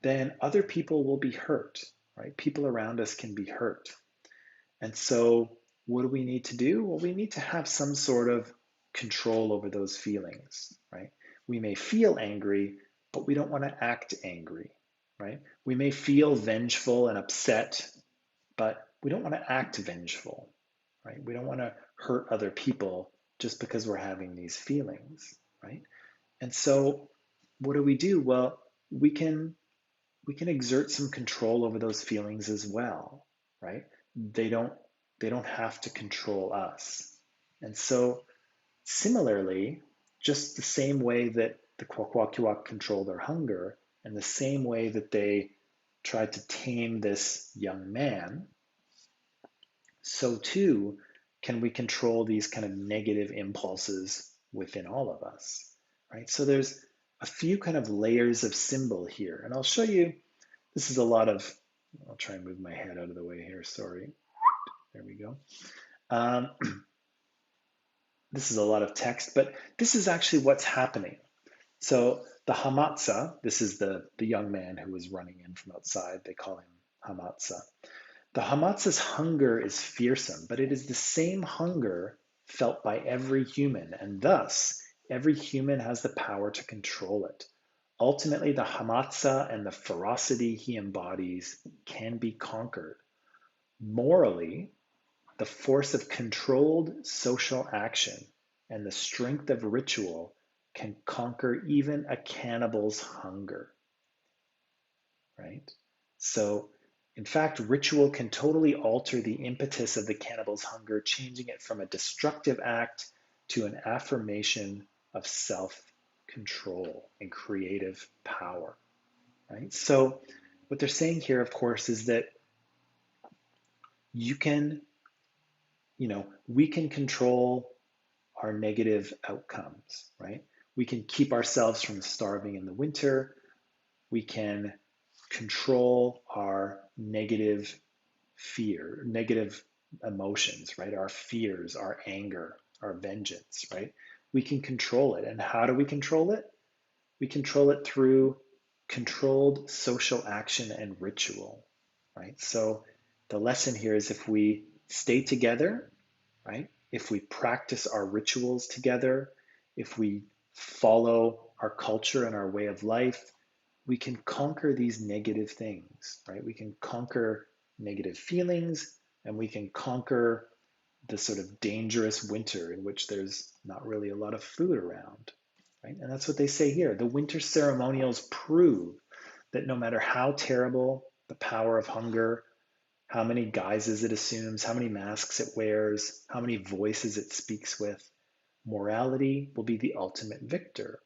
Speaker 1: then other people will be hurt, right? People around us can be hurt. And so what do we need to do? Well, we need to have some sort of control over those feelings, right? We may feel angry, but we don't want to act angry, right? We may feel vengeful and upset, but we don't want to act vengeful, right? We don't want to hurt other people just because we're having these feelings, right? And so what do? Well, we can we can exert some control over those feelings as well, right? They don't they don't have to control us. And so similarly, just the same way that the Kokuaki Walk control their hunger, and the same way that they tried to tame this young man, so too can we control these kind of negative impulses within all of us, right? So there's a few kind of layers of symbol here, and I'll show you. This is a lot of, I'll try and move my head out of the way here, sorry. There we go. Um, this is a lot of text, but this is actually what's happening. So the Hamatsa, this is the young man who was running in from outside, they call him Hamatsa. The Hamatsa's hunger is fearsome, but it is the same hunger felt by every human, and thus every human has the power to control it. Ultimately, the Hamatsa and the ferocity he embodies can be conquered. Morally, the force of controlled social action and the strength of ritual can conquer even a cannibal's hunger, right? So, in fact, ritual can totally alter the impetus of the cannibal's hunger, changing it from a destructive act to an affirmation of self-control and creative power, right? So, what they're saying here, of course, is that you can, we can control our negative outcomes, right? We can keep ourselves from starving in the winter. We can control our negative negative emotions, right? Our fears, our anger, our vengeance, right? We can control it. And how do we control it? We control it through controlled social action and ritual, right? So the lesson here is if we stay together, right? If we practice our rituals together, if we follow our culture and our way of life, we can conquer these negative things, right? We can conquer negative feelings, and we can conquer the sort of dangerous winter in which there's not really a lot of food around, right? And that's what they say here. The winter ceremonials prove that no matter how terrible the power of hunger, how many guises it assumes, how many masks it wears, how many voices it speaks with, morality will be the ultimate victor.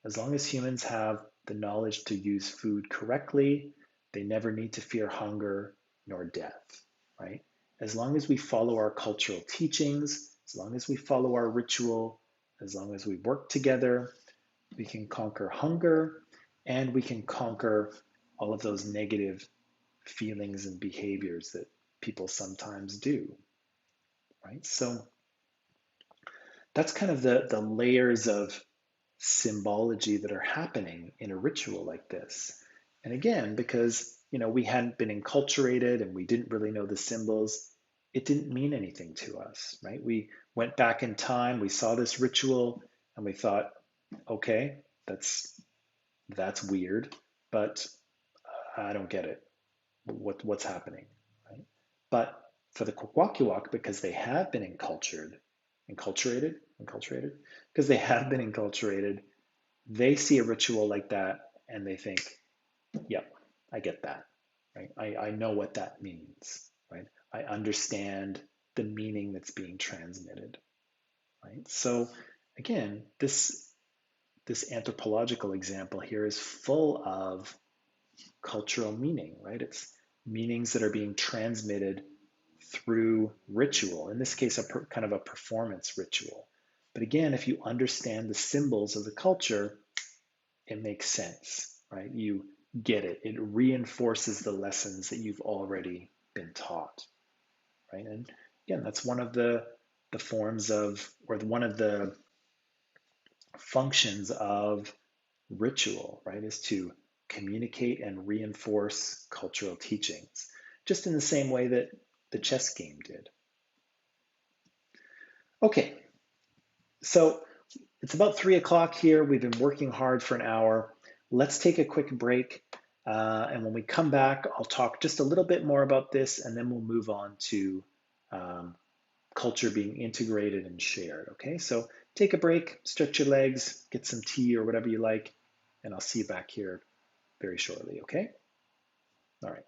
Speaker 1: As long as humans have the knowledge to use food correctly, they never need to fear hunger nor death, right? As long as we follow our cultural teachings, as long as we follow our ritual, as long as we work together, we can conquer hunger and we can conquer all of those negative feelings and behaviors that people sometimes do, right? So that's kind of the layers of symbology that are happening in a ritual like this. And again, because we hadn't been enculturated and we didn't really know the symbols, it didn't mean anything to us, right? We went back in time, we saw this ritual, and we thought, okay, that's weird, but I don't get it. What's happening, right? But for the Kokuaki Walk, because they have been enculturated, because they have been enculturated, they see a ritual like that and they think, yep, I get that, right? I know what that means, right? I understand the meaning that's being transmitted, right? So again, this anthropological example here is full of cultural meaning, right? It's meanings that are being transmitted through ritual, in this case, kind of a performance ritual. But again, if you understand the symbols of the culture, it makes sense, right? You get it. It reinforces the lessons that you've already been taught, right? And again, that's one of the forms of, or one of the functions of ritual, right? Is to communicate and reinforce cultural teachings, just in the same way that the chess game did. Okay, so it's about 3 o'clock here. We've been working hard for an hour. Let's take a quick break. And when we come back, I'll talk just a little bit more about this, and then we'll move on to um, culture being integrated and shared. Okay, so take a break, stretch your legs, get some tea or whatever you like, and I'll see you back here very shortly. Okay, all right.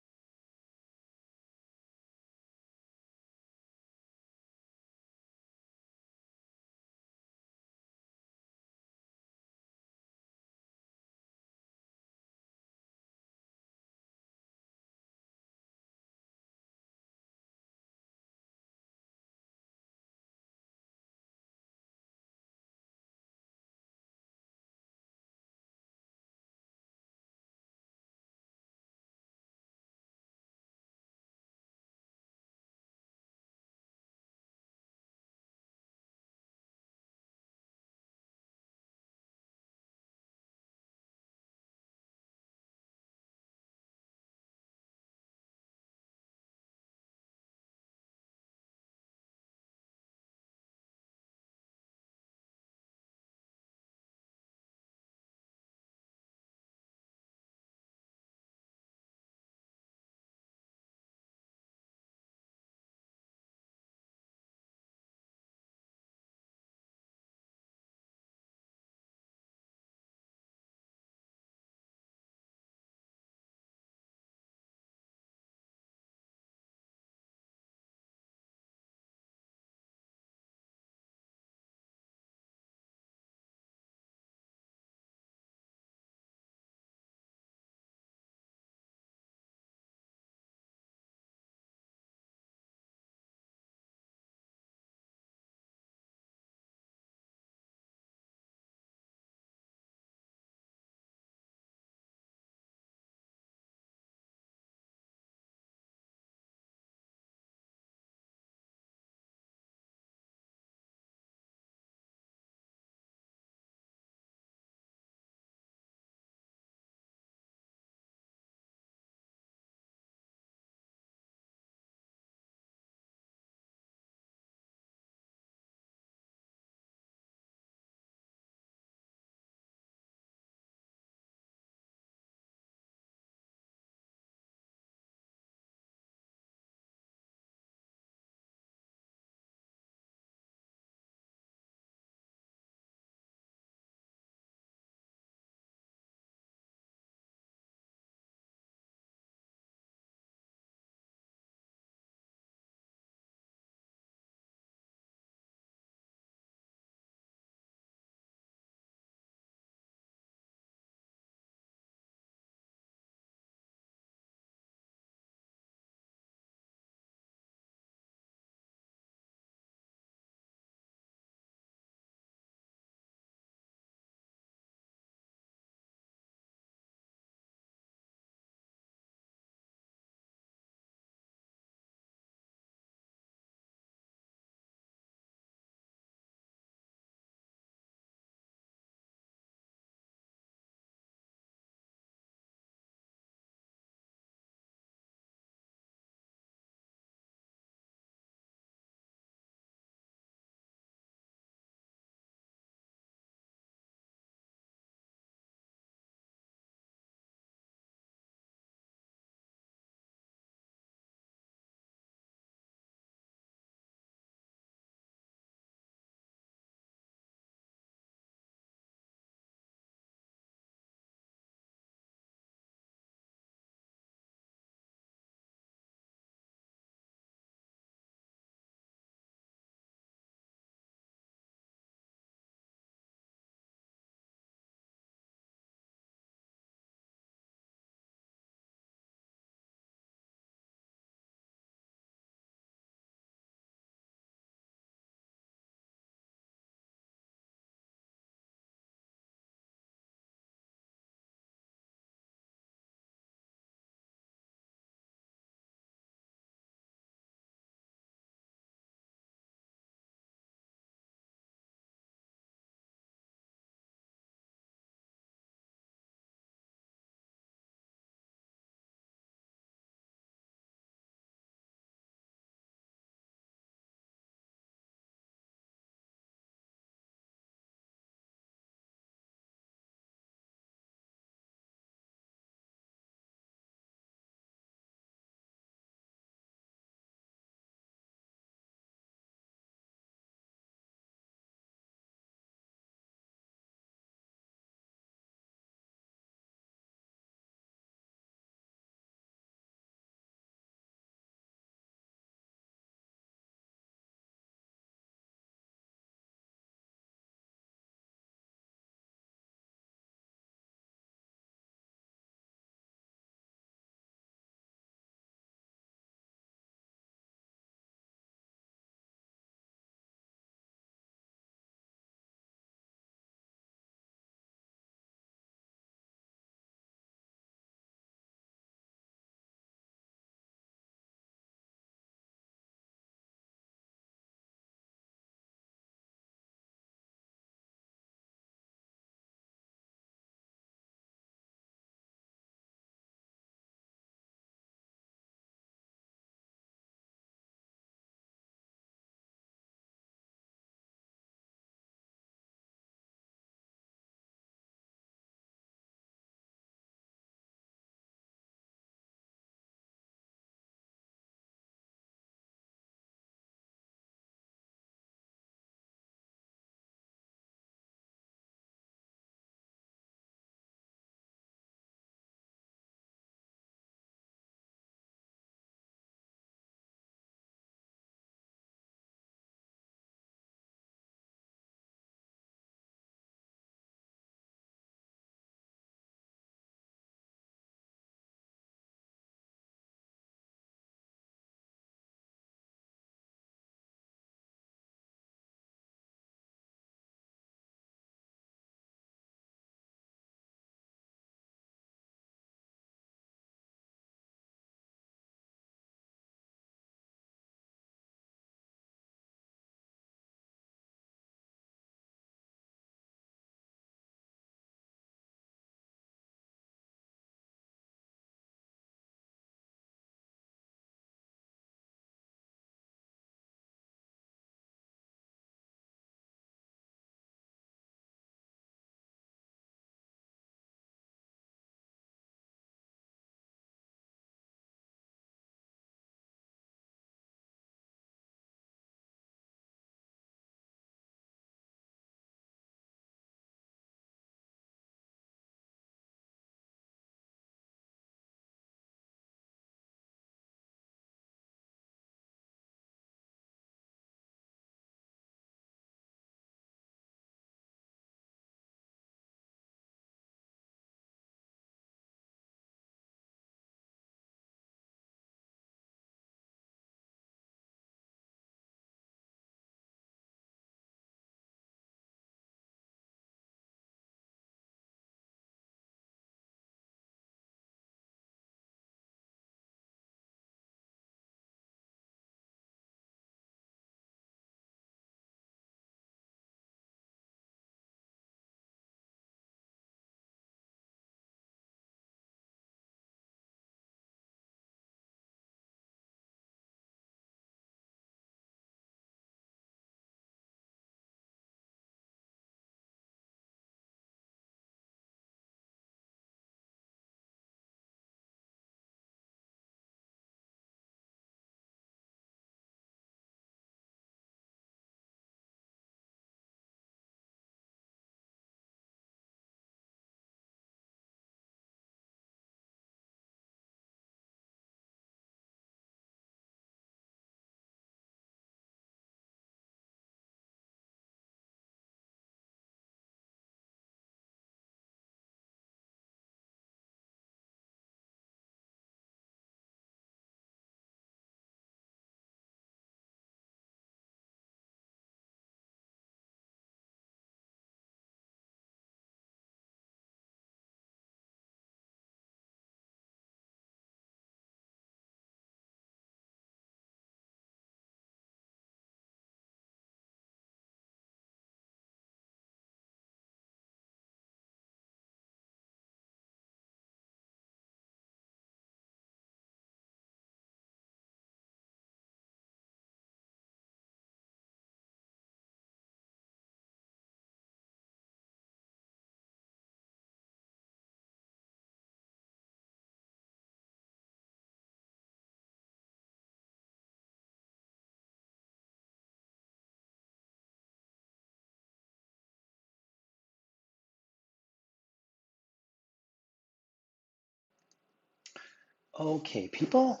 Speaker 1: Okay, people,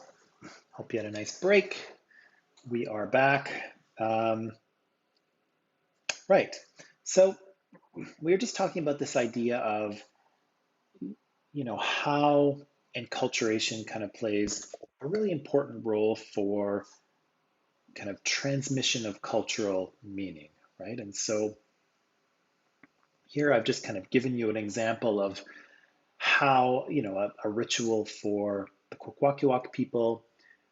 Speaker 1: hope you had a nice break. We are back. Um, right. So we were just talking about this idea of, how enculturation kind of plays a really important role for kind of transmission of cultural meaning, right? And so here I've just kind of given you an example of how, a ritual for the Kokuaki Walk people,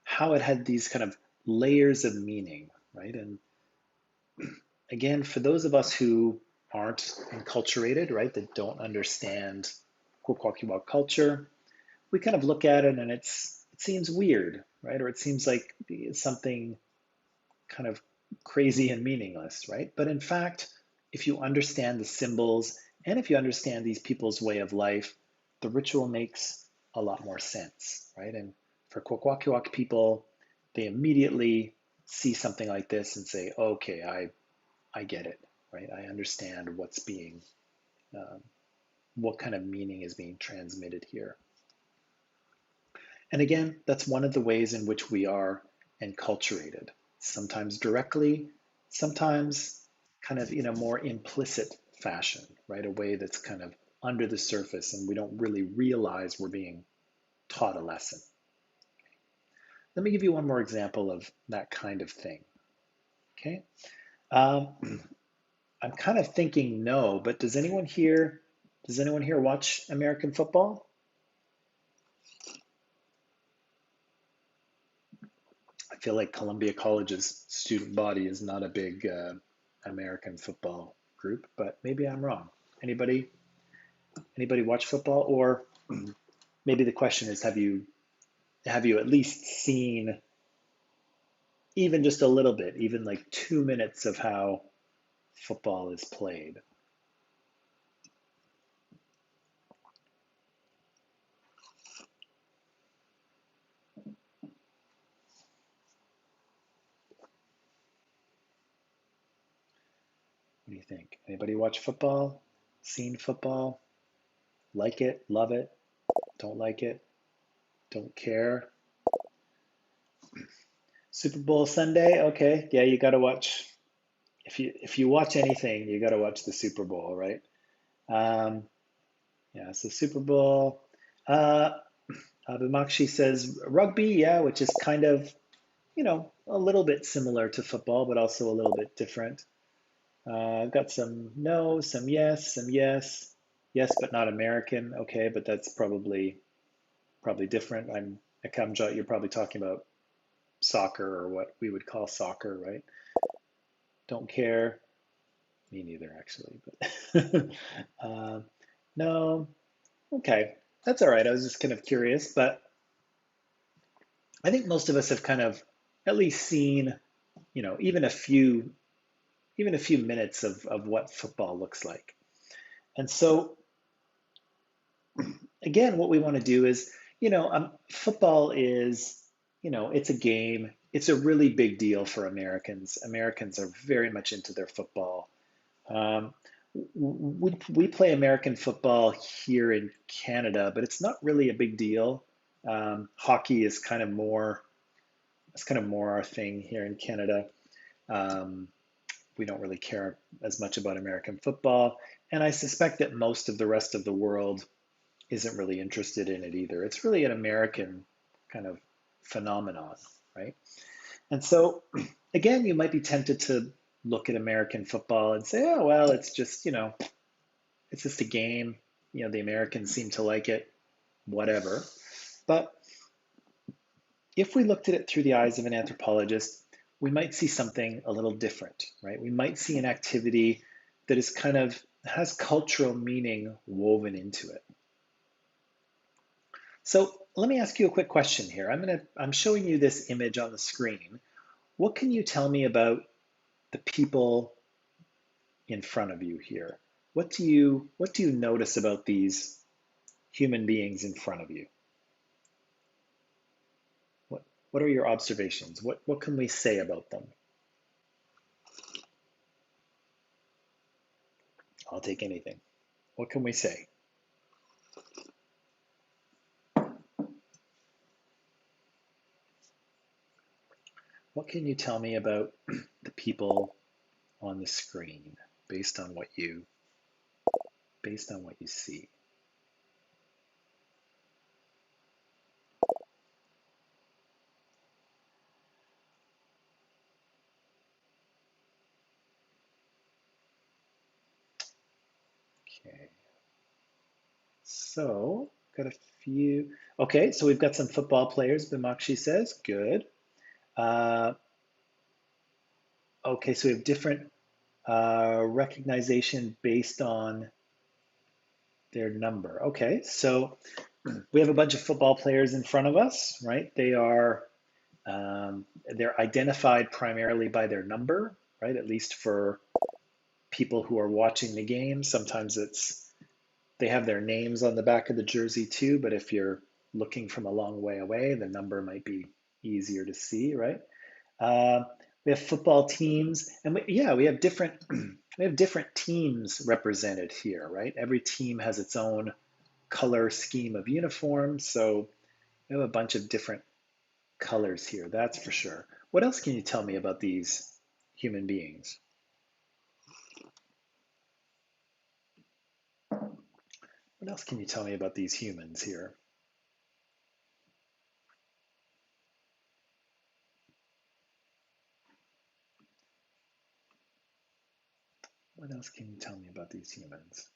Speaker 1: how it had these kind of layers of meaning, right? And again, for those of us who aren't enculturated, right, that don't understand Kokuaki Walk culture, we kind of look at it and it seems weird, right? Or it seems like it's something kind of crazy and meaningless, right? But in fact, if you understand the symbols and if you understand these people's way of life, the ritual makes a lot more sense, right? And for Kwakwaka'wakw people, they immediately see something like this and say, okay, I get it, right? I understand um, what kind of meaning is being transmitted here. And again, that's one of the ways in which we are enculturated, sometimes directly, sometimes kind of in a more implicit fashion, right? A way that's kind of under the surface and we don't really realize we're being taught a lesson. Let me give you one more example of that kind of thing, okay? Um, I'm kind of thinking no, but does anyone here watch American football? I feel like Columbia College's student body is not a big American football group, but maybe I'm wrong. Anybody watch football? Or maybe the question is, have you at least seen even just a little bit, even like 2 minutes of how football is played? What do you think? Anybody watch football? Seen football? Like it? Love it? Don't like it? Don't care? Super Bowl Sunday? Okay, yeah, you got to watch. If you watch anything, you got to watch the Super Bowl, right? Um, yeah, so Super Bowl. Uh, Bimakshi says rugby, yeah, which is kind of, a little bit similar to football, but also a little bit different. I've got some no, some yes, some yes, yes, but not American. Okay, but that's probably different. I'm Akamjot, you're probably talking about soccer or what we would call soccer, right? Don't care. Me neither, actually. But no, okay, that's all right. I was just kind of curious, but I think most of us have kind of at least seen, even a few minutes of what football looks like. And so again, what we want to do is, football is, it's a game. It's a really big deal for Americans. Americans are very much into their football. Um, we play American football here in Canada, but it's not really a big deal. Hockey is kind of more, it's kind of more our thing here in Canada. Um, we don't really care as much about American football, and I suspect that most of the rest of the world isn't really interested in it either. It's really an American kind of phenomenon, right? And so, again, you might be tempted to look at American football and say, oh, well, it's just a game. The Americans seem to like it, whatever. But if we looked at it through the eyes of an anthropologist, we might see something a little different, right? We might see an activity that is kind of has cultural meaning woven into it. So let me ask you a quick question here. I'm showing you this image on the screen. What can you tell me about the people in front of you here? What do you notice about these human beings in front of you? What are your observations? What can we say about them? I'll take anything. What can we say? what can you tell me about the people on the screen based on what you see? Okay, so got a few. Okay, so we've got some football players, Bimakshi says. Good. Uh, okay, so we have different recognition based on their number. Okay, so we have a bunch of football players in front of us, right? They're identified primarily by their number, right? At least for people who are watching the game. Sometimes they have their names on the back of the jersey too, but if you're looking from a long way away, the number might be easier to see, right? Uh, we have football teams, and we have different we have different teams represented here, right? Every team has its own color scheme of uniform, so we have a bunch of different colors here, that's for sure. What else can you tell me about these human beings? What else can you tell me about these humans here? What else can you tell me about these humans?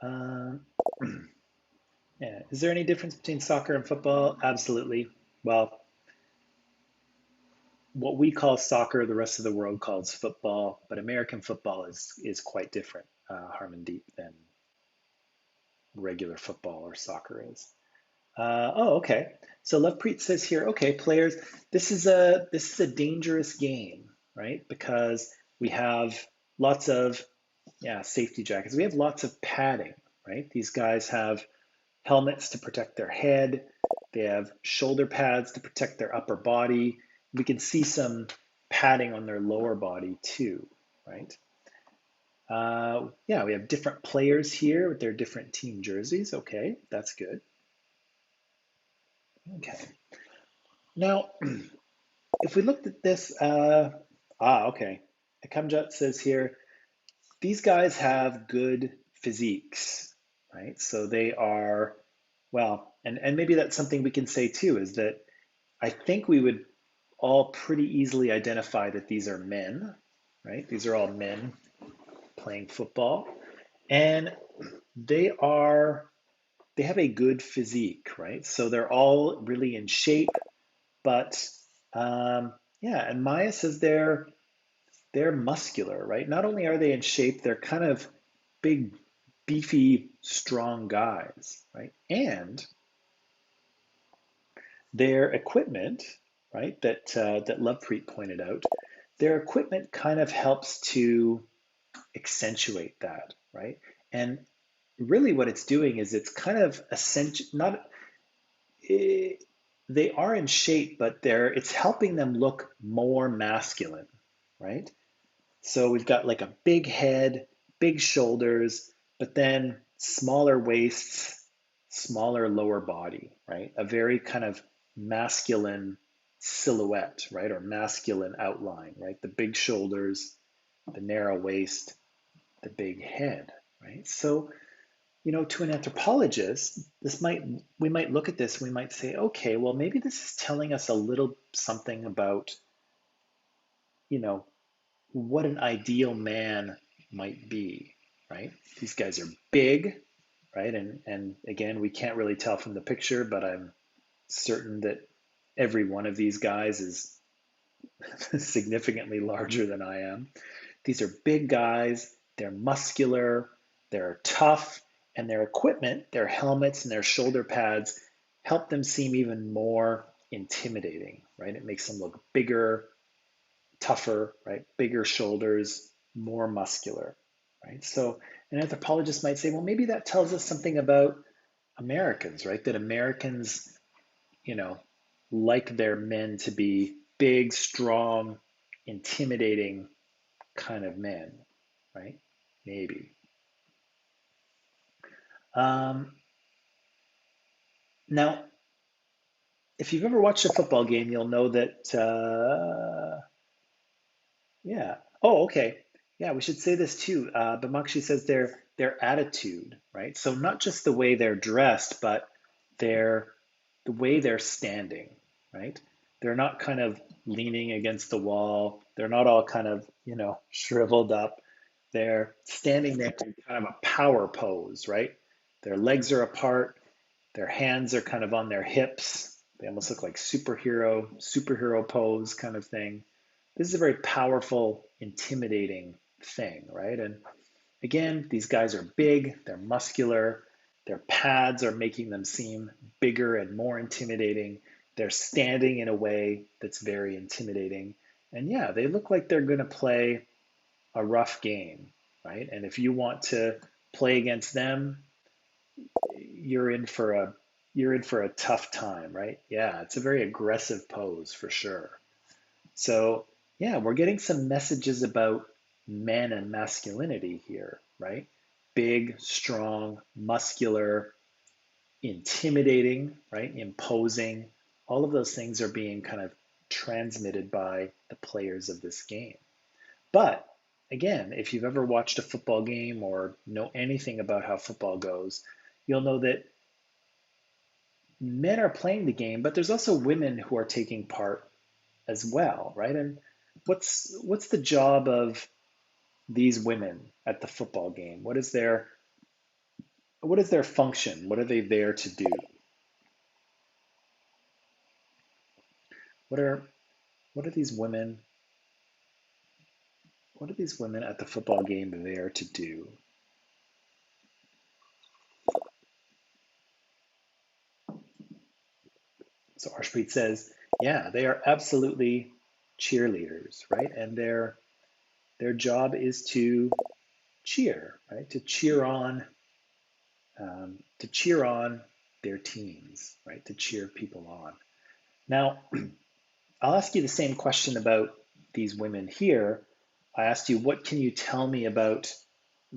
Speaker 1: Um, yeah, is there any difference between soccer and football? Absolutely. Well, what we call soccer, the rest of the world calls football, but American football is quite different, Harmandeep, than regular football or soccer is. Okay. So Lovepreet says here, okay, players, this is a dangerous game, right? Because we have lots of safety jackets. We have lots of padding, right? These guys have helmets to protect their head. They have shoulder pads to protect their upper body. We can see some padding on their lower body too, right? Yeah, we have different players here with their different team jerseys. Okay, that's good. Okay. Now, if we looked at this, okay. Akamjat says here, these guys have good physiques, right? So they are, well, and maybe that's something we can say too, is that I think we would all pretty easily identify that these are men, right? These are all men playing football. And they are, they have a good physique, right? So they're all really in shape, but yeah, and Maya says they're muscular, right? Not only are they in shape, they're kind of big, beefy, strong guys, right? And their equipment, right, that Lovepreet pointed out, their equipment kind of helps to accentuate that, right? And really, what it's doing is it's kind of not eh, they are in shape, but it's helping them look more masculine, right? So we've got like a big head, big shoulders, but then smaller waists, smaller lower body, right? A very kind of masculine silhouette, right? Or masculine outline, right? The big shoulders, the narrow waist, the big head, right? So, to an anthropologist, we might look at this, we might say, okay, well, maybe this is telling us a little something about, you know, what an ideal man might be, right? These guys are big, right? And again, we can't really tell from the picture, but I'm certain that every one of these guys is significantly larger than I am. These are big guys, they're muscular, they're tough, and their equipment, their helmets and their shoulder pads help them seem even more intimidating, right? It makes them look bigger, tougher, right? Bigger shoulders, more muscular, right? So an anthropologist might say, well, maybe that tells us something about Americans, right? That Americans, you know, like their men to be big, strong, intimidating kind of men, right? maybe. Um, Now, if you've ever watched a football game, you'll know that, yeah. Oh, okay. Yeah, we should say this too. Bamakshi says their attitude, right? So not just the way they're dressed, but their the way they're standing, right? They're not kind of leaning against the wall. They're not all kind of, shriveled up. They're standing there in kind of a power pose, right? Their legs are apart. Their hands are kind of on their hips. They almost look like superhero pose kind of thing. This is a very powerful, intimidating thing, right? And again, these guys are big, they're muscular, their pads are making them seem bigger and more intimidating. They're standing in a way that's very intimidating. And yeah, they look like they're going to play a rough game, right? And if you want to play against them, you're in for a you're in for a tough time, right? Yeah, it's a very aggressive pose for sure. So, yeah, we're getting some messages about men and masculinity here, right? Big, strong, muscular, intimidating, right? Imposing. All of those things are being kind of transmitted by the players of this game. But again, if you've ever watched a football game or know anything about how football goes, you'll know that men are playing the game, but there's also women who are taking part as well, right? And what's the job of these women at the football game? What is their function? What are they there to do? What are what are these women what are these women at the football game there to do? So Arshpreet says, yeah, they are absolutely cheerleaders, right? And their job is to cheer, right? To cheer on their teams, right? To cheer people on. Now, I'll ask you the same question about these women here. I asked you, what can you tell me about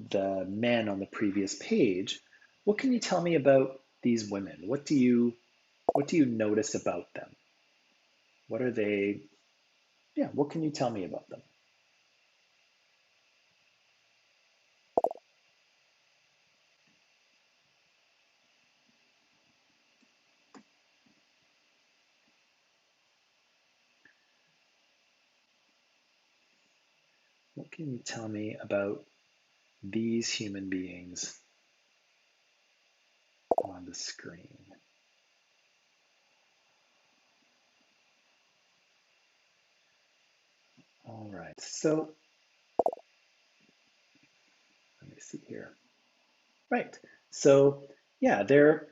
Speaker 1: the men on the previous page? What can you tell me about these women? What do you notice about them? What are they? Yeah, what can you tell me about them? What can you tell me about these human beings on the screen? All right, so let me see here. Right. So yeah, their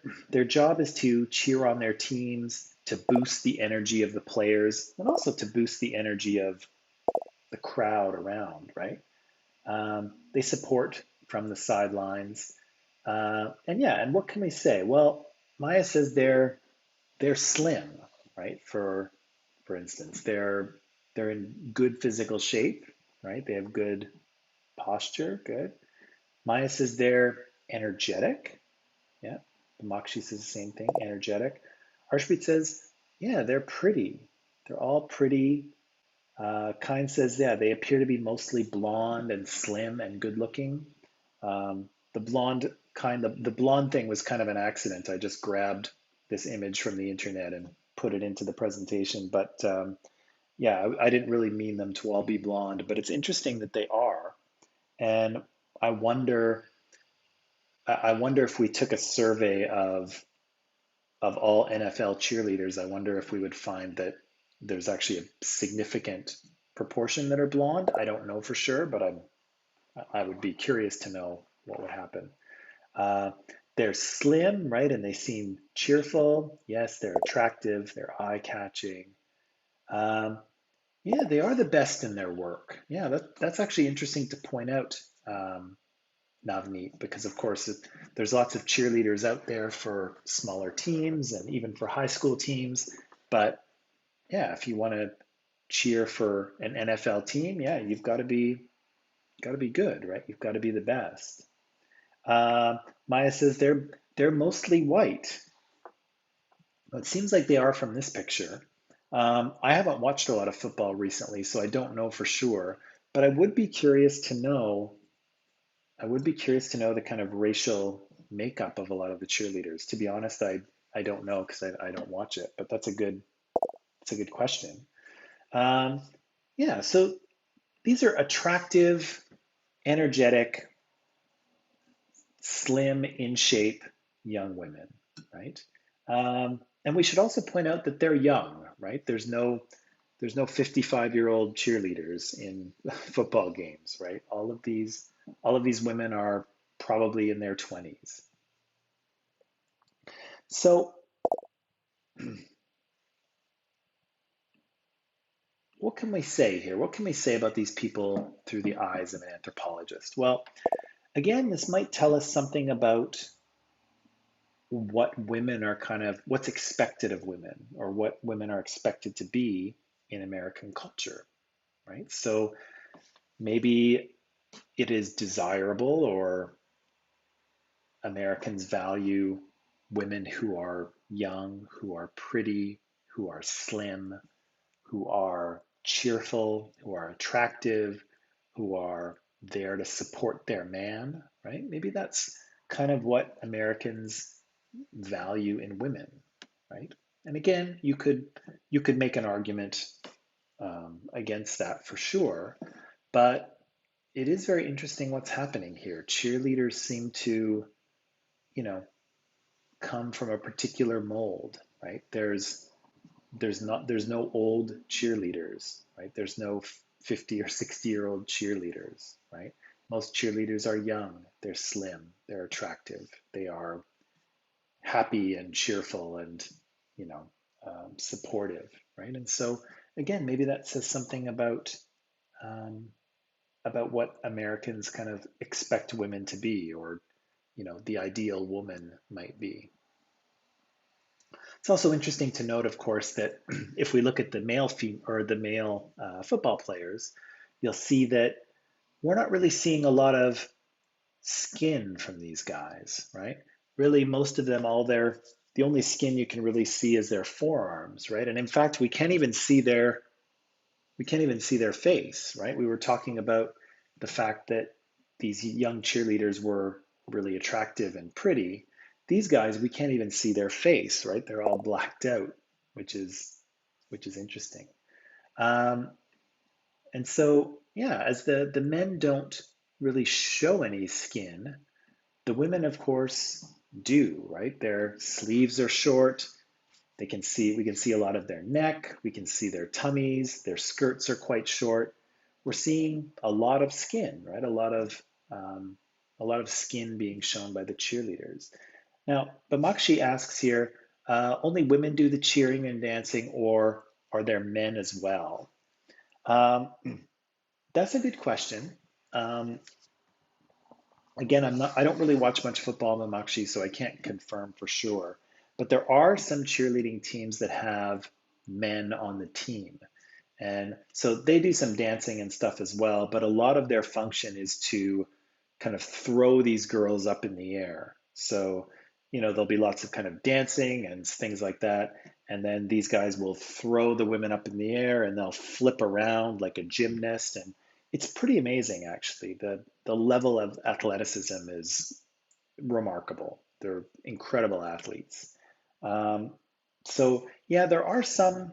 Speaker 1: job is to cheer on their teams, to boost the energy of the players, and also to boost the energy of the crowd around, right? They support from the sidelines. And yeah, and what can we say? Well, Maya says they're slim, right? For instance, they're in good physical shape, right? They have good posture, good. Maya says they're energetic. Yeah. Makshi says the same thing, energetic. Arshpreet says, yeah, they're pretty. They're all pretty. Kind says, yeah, they appear to be mostly blonde and slim and good looking. The blonde the blonde thing was kind of an accident. I just grabbed this image from the internet and put it into the presentation. But yeah, I didn't really mean them to all be blonde, but it's interesting that they are. And I wonder, I wonder if we took a survey of all NFL cheerleaders, I wonder if we would find that there's actually a significant proportion that are blonde. I don't know for sure, but I would be curious to know what would happen. Uh, they're slim, right? And they seem cheerful. Yes, they're attractive. They're eye-catching. Um, yeah, they are the best in their work. Yeah, that's actually interesting to point out. Navneet, because of course there's lots of cheerleaders out there for smaller teams and even for high school teams. But yeah, if you want to cheer for an NFL team, yeah, you've got to be Got to be good, right? You've got to be the best. Uh, Maya says they're mostly white. Well, it seems like they are from this picture. I haven't watched a lot of football recently, so I don't know for sure. But I would be curious to know. I would be curious to know the kind of racial makeup of a lot of the cheerleaders. To be honest, I don't know because I don't watch it. But that's a good question. Um, yeah, so these are attractive, energetic, slim, in shape young women, right? And we should also point out that they're young, right? There's no 55-year-old cheerleaders in football games, right? All of these women are probably in their 20s. So what can we say here? What can we say about these people through the eyes of an anthropologist? Well, again, this might tell us something about what women are kind of what's expected of women or what women are expected to be in American culture, right? So maybe it is desirable or Americans value women who are young, who are pretty, who are slim, who are cheerful, who are attractive, who are there to support their man, right? Maybe that's kind of what Americans value in women, right? And again, you could make an argument against that for sure, but it is very interesting what's happening here. Cheerleaders seem to, you know, come from a particular mold, right? There's no old cheerleaders, right? There's no 50 or 60-year-old cheerleaders, right? Most cheerleaders are young, they're slim, they're attractive, they are happy and cheerful and you know supportive, right? And so again, maybe that says something um, about what Americans kind of expect women to be, or the ideal woman might be. It's also interesting to note, of course, that if we look at the male football players, you'll see that we're not really seeing a lot of skin from these guys, right? Really, most of them, the only skin you can really see is their forearms, right? And in fact, we can't even see their face, right? We were talking about the fact that these young cheerleaders were really attractive and pretty. These guys, we can't even see their face, right? They're all blacked out, which is which is interesting. Um, and so, yeah, as the men don't really show any skin, the women, of course, do, right? Their sleeves are short. We can see a lot of their neck. We can see their tummies. Their skirts are quite short. We're seeing a lot of skin, right? Um, a lot of skin being shown by the cheerleaders. Now, Bamakshi asks here, only women do the cheering and dancing, or are there men as well? Um, that's a good question. Um, Again, I don't really watch much football in Mamachi, so I can't confirm for sure. But there are some cheerleading teams that have men on the team. And so they do some dancing and stuff as well, but a lot of their function is to kind of throw these girls up in the air. So, there'll be lots of kind of dancing and things like that. And then these guys will throw the women up in the air and they'll flip around like a gymnast. And it's pretty amazing, actually. The level of athleticism is remarkable. They're incredible athletes. Um, so yeah, there are some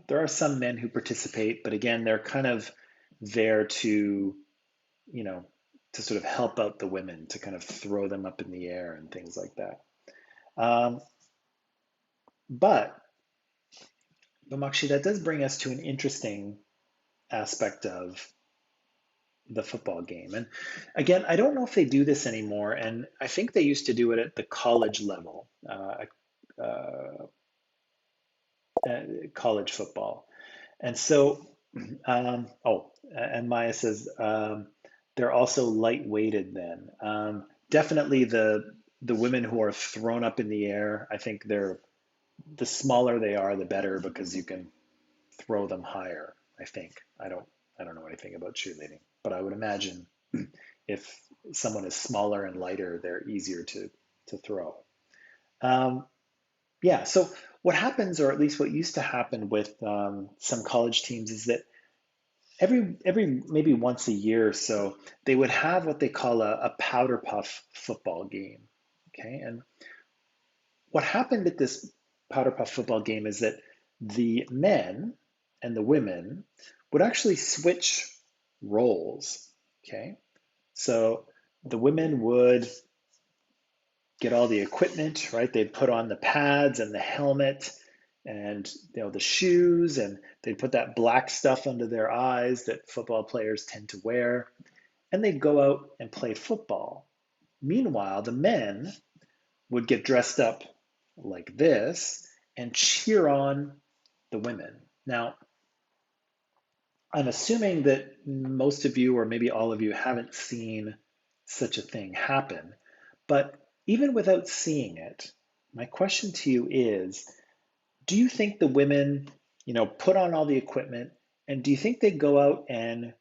Speaker 1: men who participate, but again, they're kind of there you know, to sort of help out the women, to kind of throw them up in the air and things like that. Um, but Bamakshi, that does bring us to an interesting aspect of the football game. And again, I don't know if they do this anymore, and I think they used to do it at the college level, uh, college football. And so, and Maya says they're also light weighted then. Definitely the women who are thrown up in the air, I think the smaller they are, the better because you can throw them higher, I think. I don't know anything about cheerleading, but I would imagine if someone is smaller and lighter, they're easier to throw. Um, yeah, so what happens, or at least what used to happen with some college teams, is that every maybe once a year or so, they would have what they call a powder puff football game. Okay, and what happened at this powder puff football game is that the men and the women would actually switch roles. Okay, so the women would get all the equipment, right? They'd put on the pads and the helmet and the shoes, and they'd put that black stuff under their eyes that football players tend to wear, and they'd go out and play football. Meanwhile, the men would get dressed up like this and cheer on the women. Now, I'm assuming that most of you, or maybe all of you, haven't seen such a thing happen. But even without seeing it, my question to you is, do you think the women, put on all the equipment, and do you think they go out and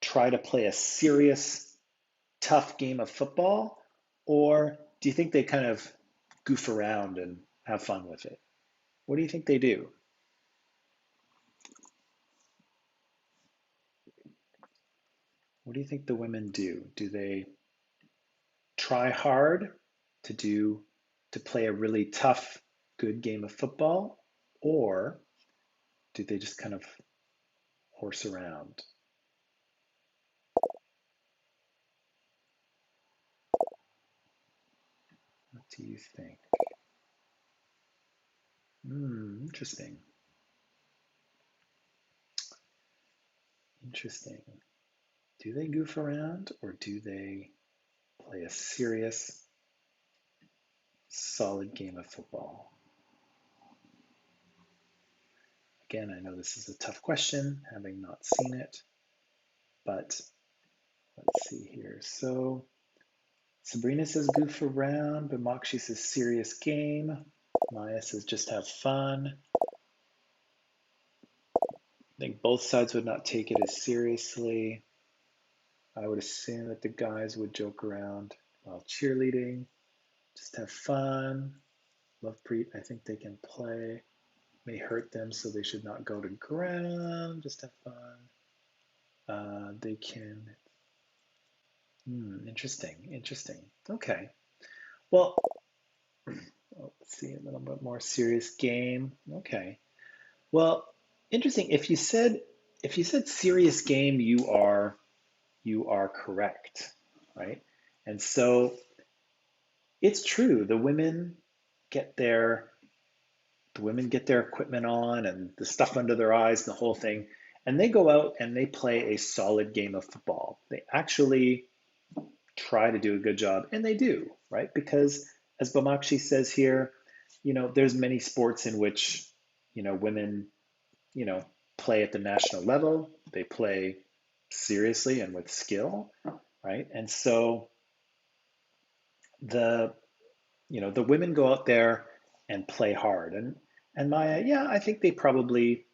Speaker 1: try to play a serious, tough game of football? Or do you think they kind of goof around and have fun with it? What do you think they do? What do you think the women do? Do they try hard to do to play a really tough, good game of football, or do they just kind of horse around? What do you think? Interesting. Interesting. Do they goof around or do they play a serious, solid game of football? Again, I know this is a tough question, having not seen it, but let's see here. So Sabrina says goof around, Bimakshi says serious game. Maya says just have fun. I think both sides would not take it as seriously. I would assume that the guys would joke around while cheerleading, just have fun. Lovepreet, I think they can play. May hurt them, so they should not go to ground, just have fun. They can. Interesting, interesting. Okay. Well, let's see, a little bit more serious game. Okay. Well, interesting. If you said serious game, you are correct, right? And so it's true. Get their the women get their equipment on and the stuff under their eyes and the whole thing, and they go out and they play a solid game of football. They actually try to do a good job, and they do, right? Because as Bamakshi says here, there's many sports in which, women, you know, play at the national level. They play seriously and with skill, right? And so the the women go out there and play hard. And Maya, yeah, I think they probably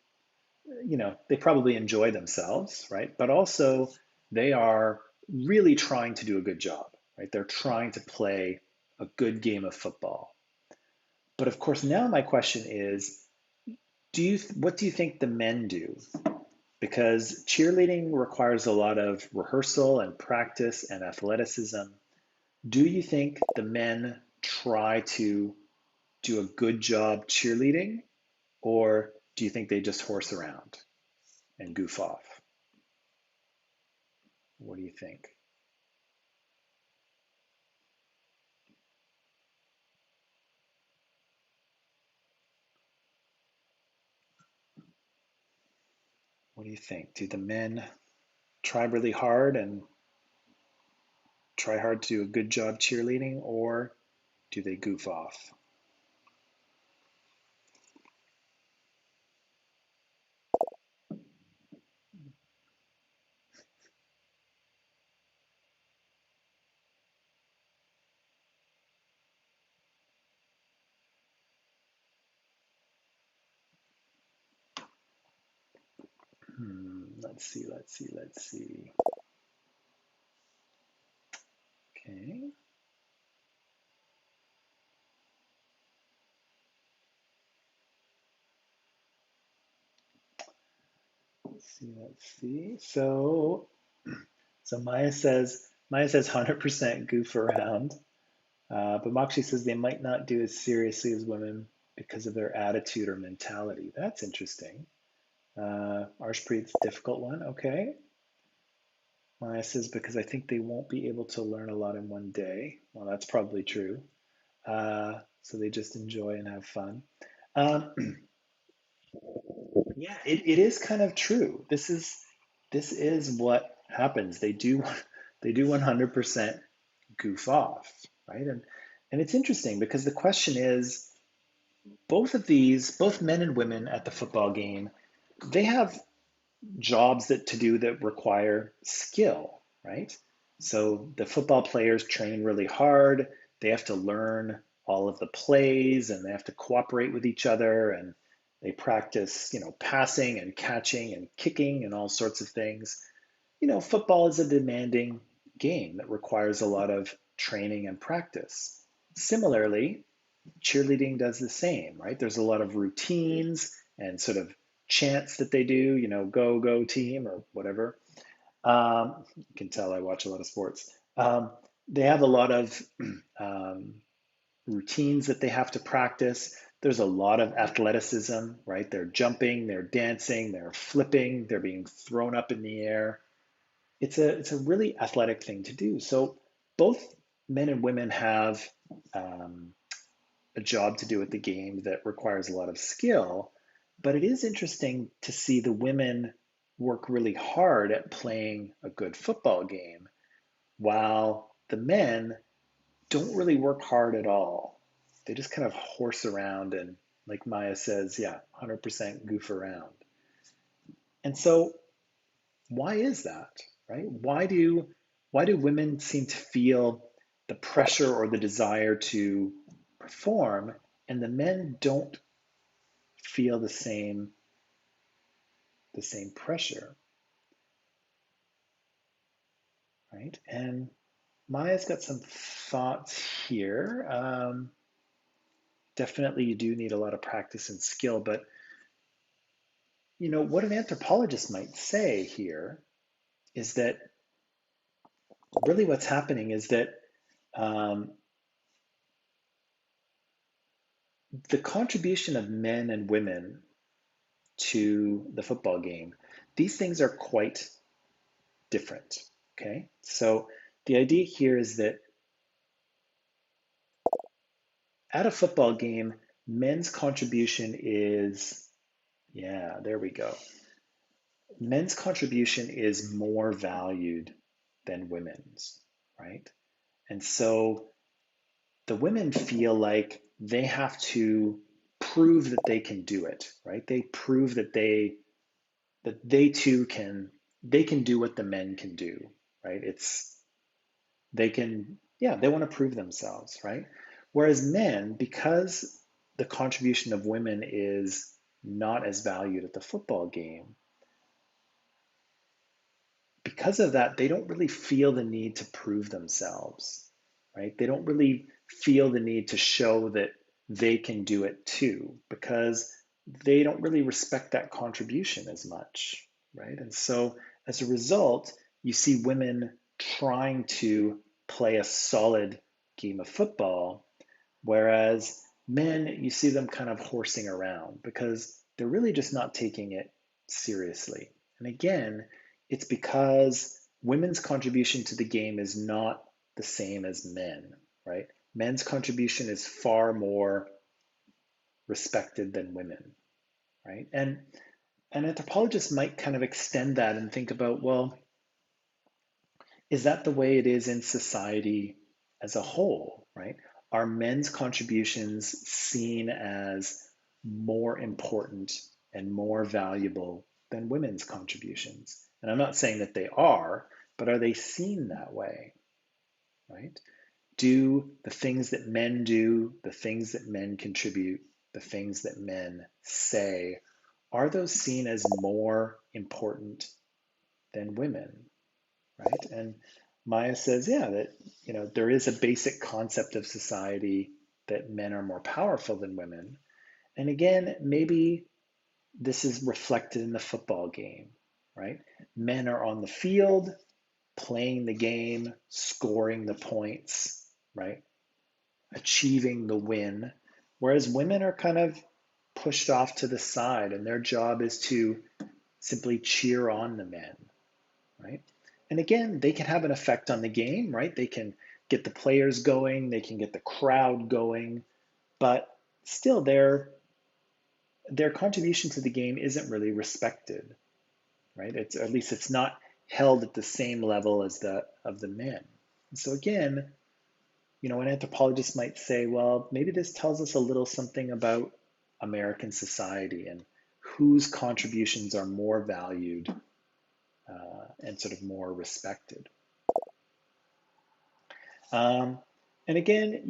Speaker 1: enjoy themselves, right? But also they are really trying to do a good job, right? They're trying to play a good game of football. But of course, now my question is, what do you think the men do? Because cheerleading requires a lot of rehearsal and practice and athleticism. Do you think the men try to do a good job cheerleading, or do you think they just horse around and goof off? What do you think? What do you think? Do the men try really hard and try hard to do a good job cheerleading, or do they goof off? Let's see. let's see. So Maya says 100% goof around. But Moxie says they might not do as seriously as women because of their attitude or mentality. That's interesting. Arshpreet's difficult one. Okay. Maya says because I think they won't be able to learn a lot in one day. Well, that's probably true. So they just enjoy and have fun. Um, yeah, it is kind of true. This is what happens. They do 100% goof off, right? And it's interesting because the question is both men and women at the football game, they have jobs to do that require skill, right? So the football players train really hard. They have to learn all of the plays and they have to cooperate with each other and they practice, passing and catching and kicking and all sorts of things. Football is a demanding game that requires a lot of training and practice. Similarly, cheerleading does the same, right? There's a lot of routines and sort of chants that they do, go, go team or whatever. You can tell I watch a lot of sports. They have a lot of um, routines that they have to practice. There's a lot of athleticism, right? They're jumping, they're dancing, they're flipping, they're being thrown up in the air. It's a really athletic thing to do. So both men and women have um, a job to do at the game that requires a lot of skill. But it is interesting to see the women work really hard at playing a good football game, while the men don't really work hard at all. They just kind of horse around and, like Maya says, yeah, 100% goof around. And so, why is that, right? Why do women seem to feel the pressure or the desire to perform, and the men don't feel the same pressure, right? And Maya's got some thoughts here. Definitely, you do need a lot of practice and skill, but what an anthropologist might say here is that really what's happening is that um, the contribution of men and women to the football game, these things are quite different. Okay, so the idea here is that at a football game, men's contribution is, yeah, there we go. Men's contribution is more valued than women's, right? And so the women feel like they have to prove that they can do it, right? They prove that they too can do what the men can do, right? They want to prove themselves, right? Whereas men, because the contribution of women is not as valued at the football game, because of that, they don't really feel the need to prove themselves, right? They don't really feel the need to show that they can do it too, because they don't really respect that contribution as much, right? And so as a result, you see women trying to play a solid game of football, whereas men, you see them kind of horsing around because they're really just not taking it seriously. And again, it's because women's contribution to the game is not the same as men, right? Men's contribution is far more respected than women, right? And an anthropologist might kind of extend that and think about, well, is that the way it is in society as a whole, right? Are men's contributions seen as more important and more valuable than women's contributions? And I'm not saying that they are, but are they seen that way, right? Do the things that men do, the things that men contribute, the things that men say, are those seen as more important than women, right? And Maya says, yeah, that there is a basic concept of society that men are more powerful than women. And again, maybe this is reflected in the football game, right? Men are on the field, playing the game, scoring the points, right? Achieving the win. Whereas women are kind of pushed off to the side, and their job is to simply cheer on the men, right? And again, they can have an effect on the game, right? They can get the players going, they can get the crowd going, but still their contribution to the game isn't really respected, right? It's, or at least it's not held at the same level as the of the men. And so again, an anthropologist might say, well, maybe this tells us a little something about American society and whose contributions are more valued and sort of more respected. Um, and again,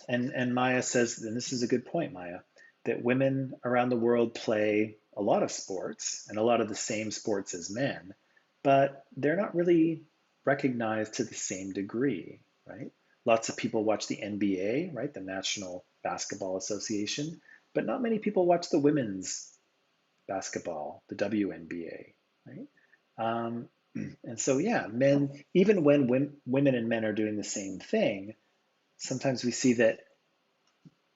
Speaker 1: and Maya says, and this is a good point, Maya, that women around the world play a lot of sports and a lot of the same sports as men, but they're not really recognized to the same degree, right? Lots of people watch the NBA, right, the National Basketball Association, but not many people watch the women's basketball, the WNBA, right? Um, and so, yeah, men, even when women and men are doing the same thing, sometimes we see that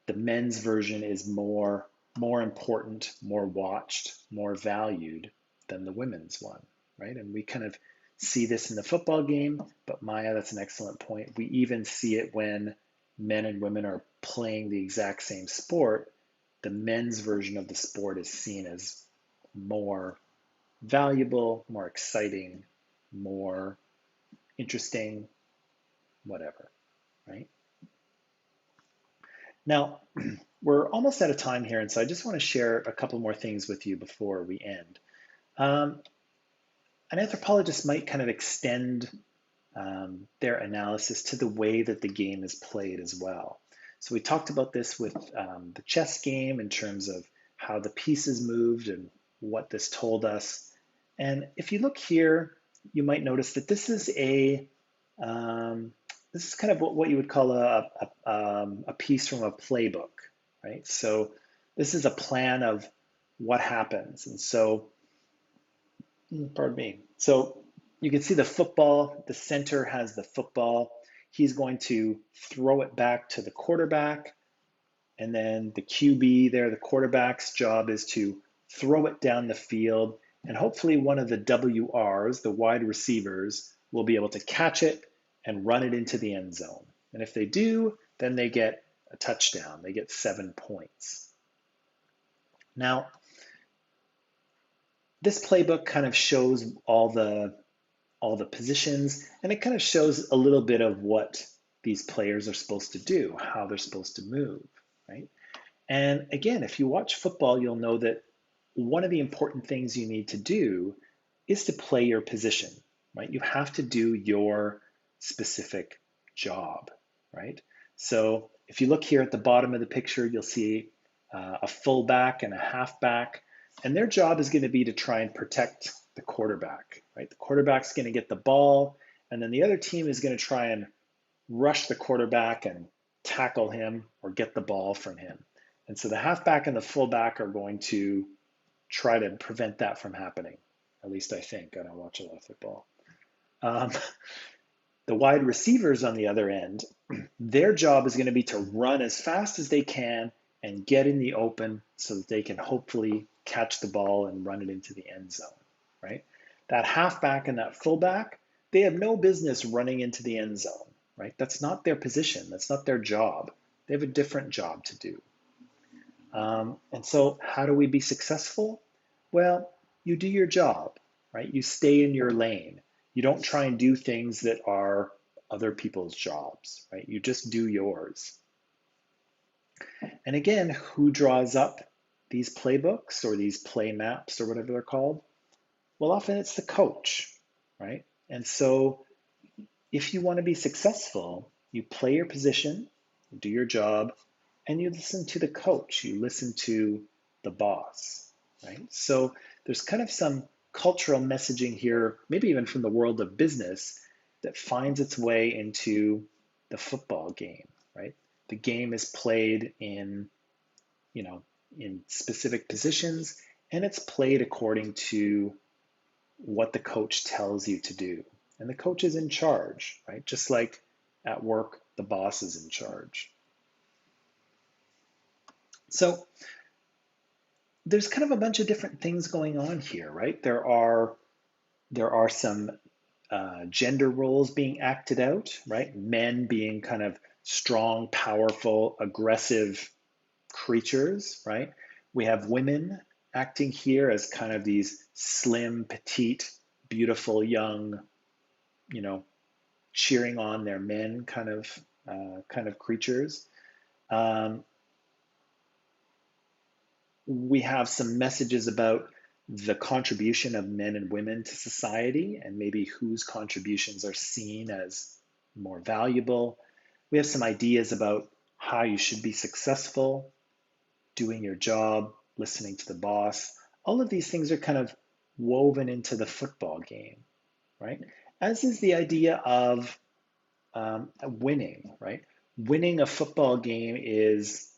Speaker 1: the men's version is more important, more watched, more valued than the women's one, right? And we kind of see this in the football game, but Maya, that's an excellent point. We even see it when men and women are playing the exact same sport. The men's version of the sport is seen as more valuable, more exciting, more interesting, whatever, right? Now, we're almost out of time here, and so I just want to share a couple more things with you before we end. Um, an anthropologist might kind of extend their analysis to the way that the game is played as well. So we talked about this with the chess game in terms of how the pieces moved and what this told us. And if you look here, you might notice that this is kind of what you would call a piece from a playbook, right? So this is a plan of what happens. And so, pardon me. So you can see the football, the center has the football. He's going to throw it back to the quarterback. And then the QB there, the quarterback's job is to throw it down the field. And hopefully one of the WRs, the wide receivers, will be able to catch it and run it into the end zone. And if they do, then they get a touchdown. They get 7 points. Now, this playbook kind of shows all the positions, and it kind of shows a little bit of what these players are supposed to do, how they're supposed to move, right? And again, if you watch football, you'll know that one of the important things you need to do is to play your position, right? You have to do your specific job, right? So if you look here at the bottom of the picture, you'll see a fullback and a halfback, and their job is going to be to try and protect the quarterback, right? The quarterback's going to get the ball, and then the other team is going to try and rush the quarterback and tackle him or get the ball from him. And so the halfback and the fullback are going to try to prevent that from happening. At least I think. I don't watch a lot of football. Um, the wide receivers on the other end, their job is going to be to run as fast as they can and get in the open so that they can hopefully catch the ball and run it into the end zone, right? That halfback and that fullback, they have no business running into the end zone, right? That's not their position. That's not their job. They have a different job to do. And so how do we be successful? Well, you do your job, right? You stay in your lane. You don't try and do things that are other people's jobs, right? You just do yours. And again, who draws up these playbooks or these play maps or whatever they're called? Well, often it's the coach, right? And so if you want to be successful, you play your position, do your job, and you listen to the coach, you listen to the boss, right? So there's kind of some cultural messaging here, maybe even from the world of business, that finds its way into the football game, right? The game is played in specific positions, and it's played according to what the coach tells you to do. And the coach is in charge, right? Just like at work, the boss is in charge. So there's kind of a bunch of different things going on here, right? There are some gender roles being acted out, right? Men being kind of strong, powerful, aggressive creatures, right? We have women acting here as kind of these slim, petite, beautiful, young, you know, cheering on their men kind of creatures. Um, we have some messages about the contribution of men and women to society and maybe whose contributions are seen as more valuable. We have some ideas about how you should be successful, doing your job, listening to the boss. All of these things are kind of woven into the football game, right? As is the idea of winning, right? Winning a football game is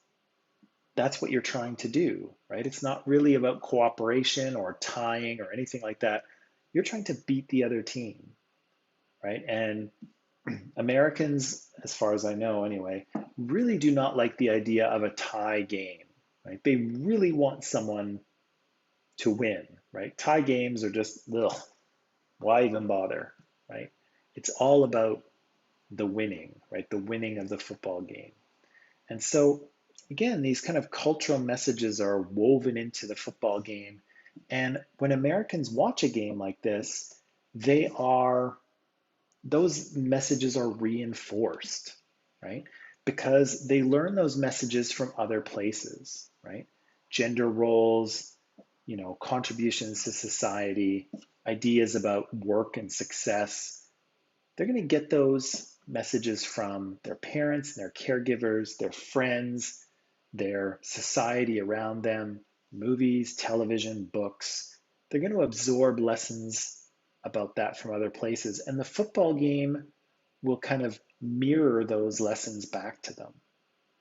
Speaker 1: that's what you're trying to do, right? It's not really about cooperation or tying or anything like that. You're trying to beat the other team, right? And Americans, as far as I know anyway, really do not like the idea of a tie game, right? They really want someone to win, right? Tie games are just, ugh, why even bother, right? It's all about the winning, right? The winning of the football game. And so, again, these kind of cultural messages are woven into the football game. And when Americans watch a game like this, they are, those messages are reinforced, right? Because they learn those messages from other places, right? Gender roles, contributions to society, ideas about work and success. They're going to get those messages from their parents, their caregivers, their friends, their society around them, movies, television, books. They're going to absorb lessons about that from other places. And the football game will kind of mirror those lessons back to them,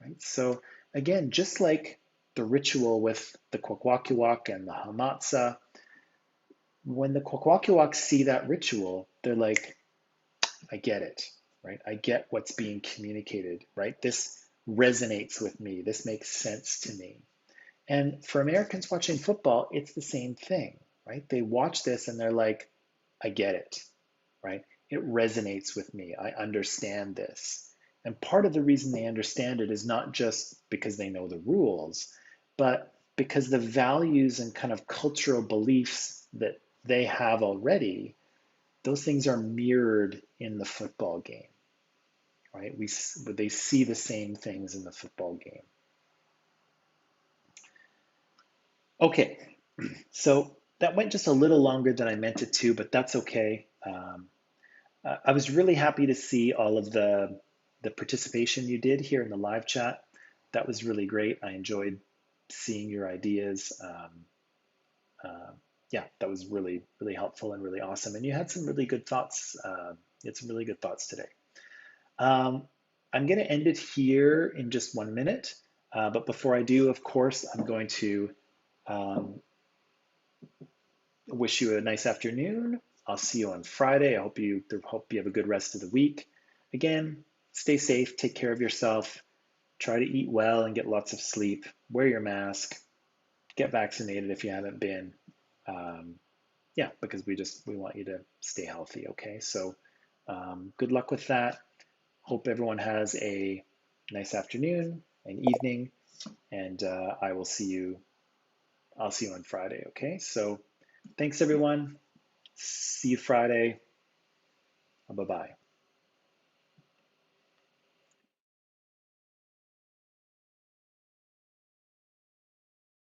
Speaker 1: right? So again, just like the ritual with the Kokuaki Walk and the Hamatsa, when the Kokuaki Walk see that ritual, they're like, I get it, right? I get what's being communicated, right? This resonates with me. This makes sense to me. And for Americans watching football, it's the same thing, right? They watch this and they're like, I get it, right? It resonates with me. I understand this. And part of the reason they understand it is not just because they know the rules, but because the values and kind of cultural beliefs that they have already, those things are mirrored in the football game, right? They see the same things in the football game. Okay, so that went just a little longer than I meant it to, but that's okay. I was really happy to see all of the participation you did here in the live chat. That was really great. I enjoyed seeing your ideas. Yeah, that was really, really helpful and really awesome. And you had some really good thoughts. You had some really good thoughts today. Um, I'm going to end it here in just 1 minute. But before I do, of course, I'm going to um, wish you a nice afternoon. I'll see you on Friday. I hope you have a good rest of the week. Again, stay safe, take care of yourself, try to eat well and get lots of sleep, wear your mask, get vaccinated if you haven't been. Um, yeah, because we want you to stay healthy, okay? So good luck with that. Hope everyone has a nice afternoon and evening, and I'll see you on Friday, okay? So thanks everyone. See you Friday. Bye bye.